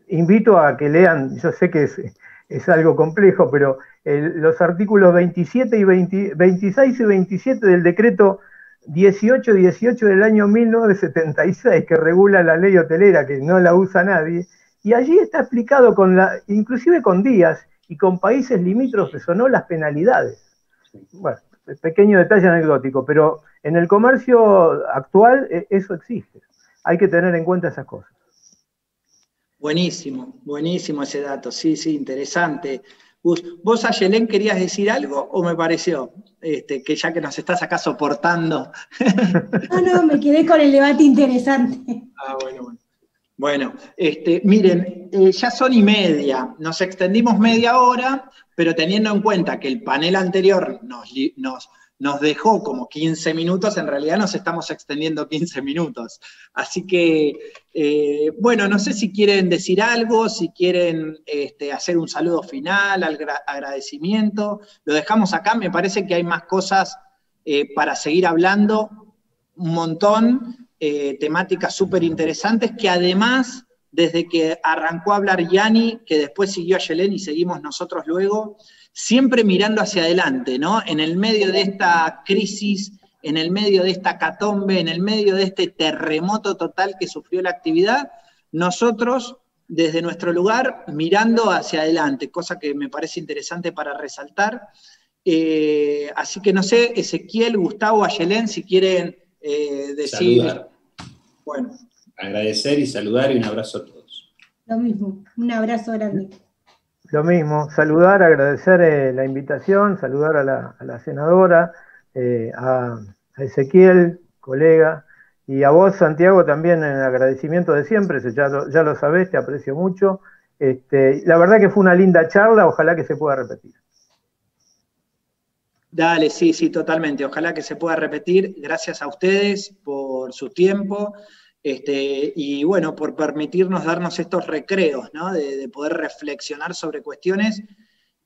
Invito a que lean, yo sé que es algo complejo, pero los artículos 26 y 27 del decreto 1818 del año 1976, que regula la ley hotelera, que no la usa nadie, y allí está explicado inclusive con días y con países limítrofes o no, las penalidades. Bueno, pequeño detalle anecdótico, pero en el comercio actual eso existe. Hay que tener en cuenta esas cosas. Buenísimo, buenísimo ese dato, sí, interesante. ¿Vos, Ayelén, querías decir algo o me pareció que ya que nos estás acá soportando? No, me quedé con el debate interesante. Bueno. Bueno, miren, ya son 1:30, nos extendimos media hora, pero teniendo en cuenta que el panel anterior nos dejó como 15 minutos, en realidad nos estamos extendiendo 15 minutos. Así que, bueno, no sé si quieren decir algo, si quieren hacer un saludo final, agradecimiento. Lo dejamos acá, me parece que hay más cosas para seguir hablando, un montón. Temáticas súper interesantes que además, desde que arrancó a hablar Yanni, que después siguió a Ayelén y seguimos nosotros luego, siempre mirando hacia adelante, ¿no? En el medio de esta crisis, en el medio de esta catombe, en el medio de este terremoto total que sufrió la actividad, nosotros, desde nuestro lugar, mirando hacia adelante, cosa que me parece interesante para resaltar. Así que no sé, Ezequiel, Gustavo, Ayelén, si quieren decir... Saludar. Bueno. Agradecer y saludar y un abrazo a todos. Lo mismo, un abrazo grande. Lo mismo, saludar, agradecer la invitación, saludar a la senadora, a Ezequiel, colega, y a vos, Santiago, también en agradecimiento de siempre, ya lo sabés, te aprecio mucho. La verdad que fue una linda charla, ojalá que se pueda repetir. Dale, sí, totalmente. Ojalá que se pueda repetir. Gracias a ustedes por su tiempo y bueno, por permitirnos darnos estos recreos, ¿no? De poder reflexionar sobre cuestiones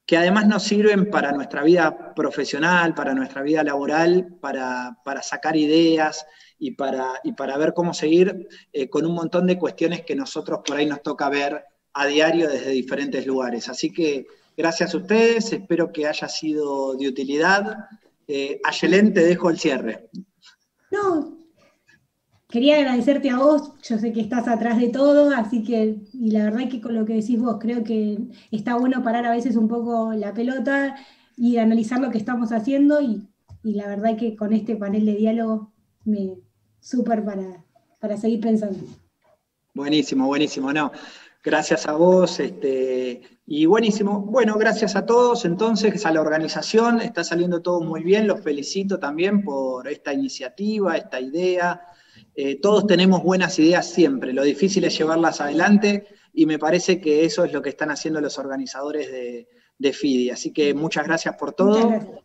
que además nos sirven para nuestra vida profesional, para nuestra vida laboral, para sacar ideas y para ver cómo seguir con un montón de cuestiones que nosotros por ahí nos toca ver a diario desde diferentes lugares. Así que gracias a ustedes, espero que haya sido de utilidad. Ayelén, te dejo el cierre. No, quería agradecerte a vos, yo sé que estás atrás de todo, así que, y la verdad que con lo que decís vos, creo que está bueno parar a veces un poco la pelota y analizar lo que estamos haciendo, y la verdad que con este panel de diálogo me súper para seguir pensando. Buenísimo, no. Gracias a vos, y buenísimo. Bueno, gracias a todos, entonces, a la organización, está saliendo todo muy bien, los felicito también por esta iniciativa, esta idea. Todos tenemos buenas ideas siempre, lo difícil es llevarlas adelante, y me parece que eso es lo que están haciendo los organizadores de FIDI. Así que muchas gracias por todo.